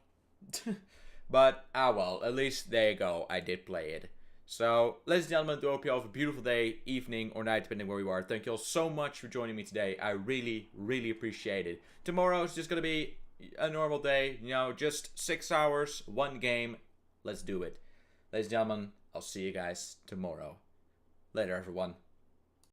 but, well, at least there you go, I did play it. So, ladies and gentlemen, I hope you all have a beautiful day, evening, or night, depending where you are. Thank you all so much for joining me today. I really, really appreciate it. Tomorrow is just going to be a normal day. You know, just 6 hours, one game. Let's do it. Ladies and gentlemen, I'll see you guys tomorrow. Later, everyone.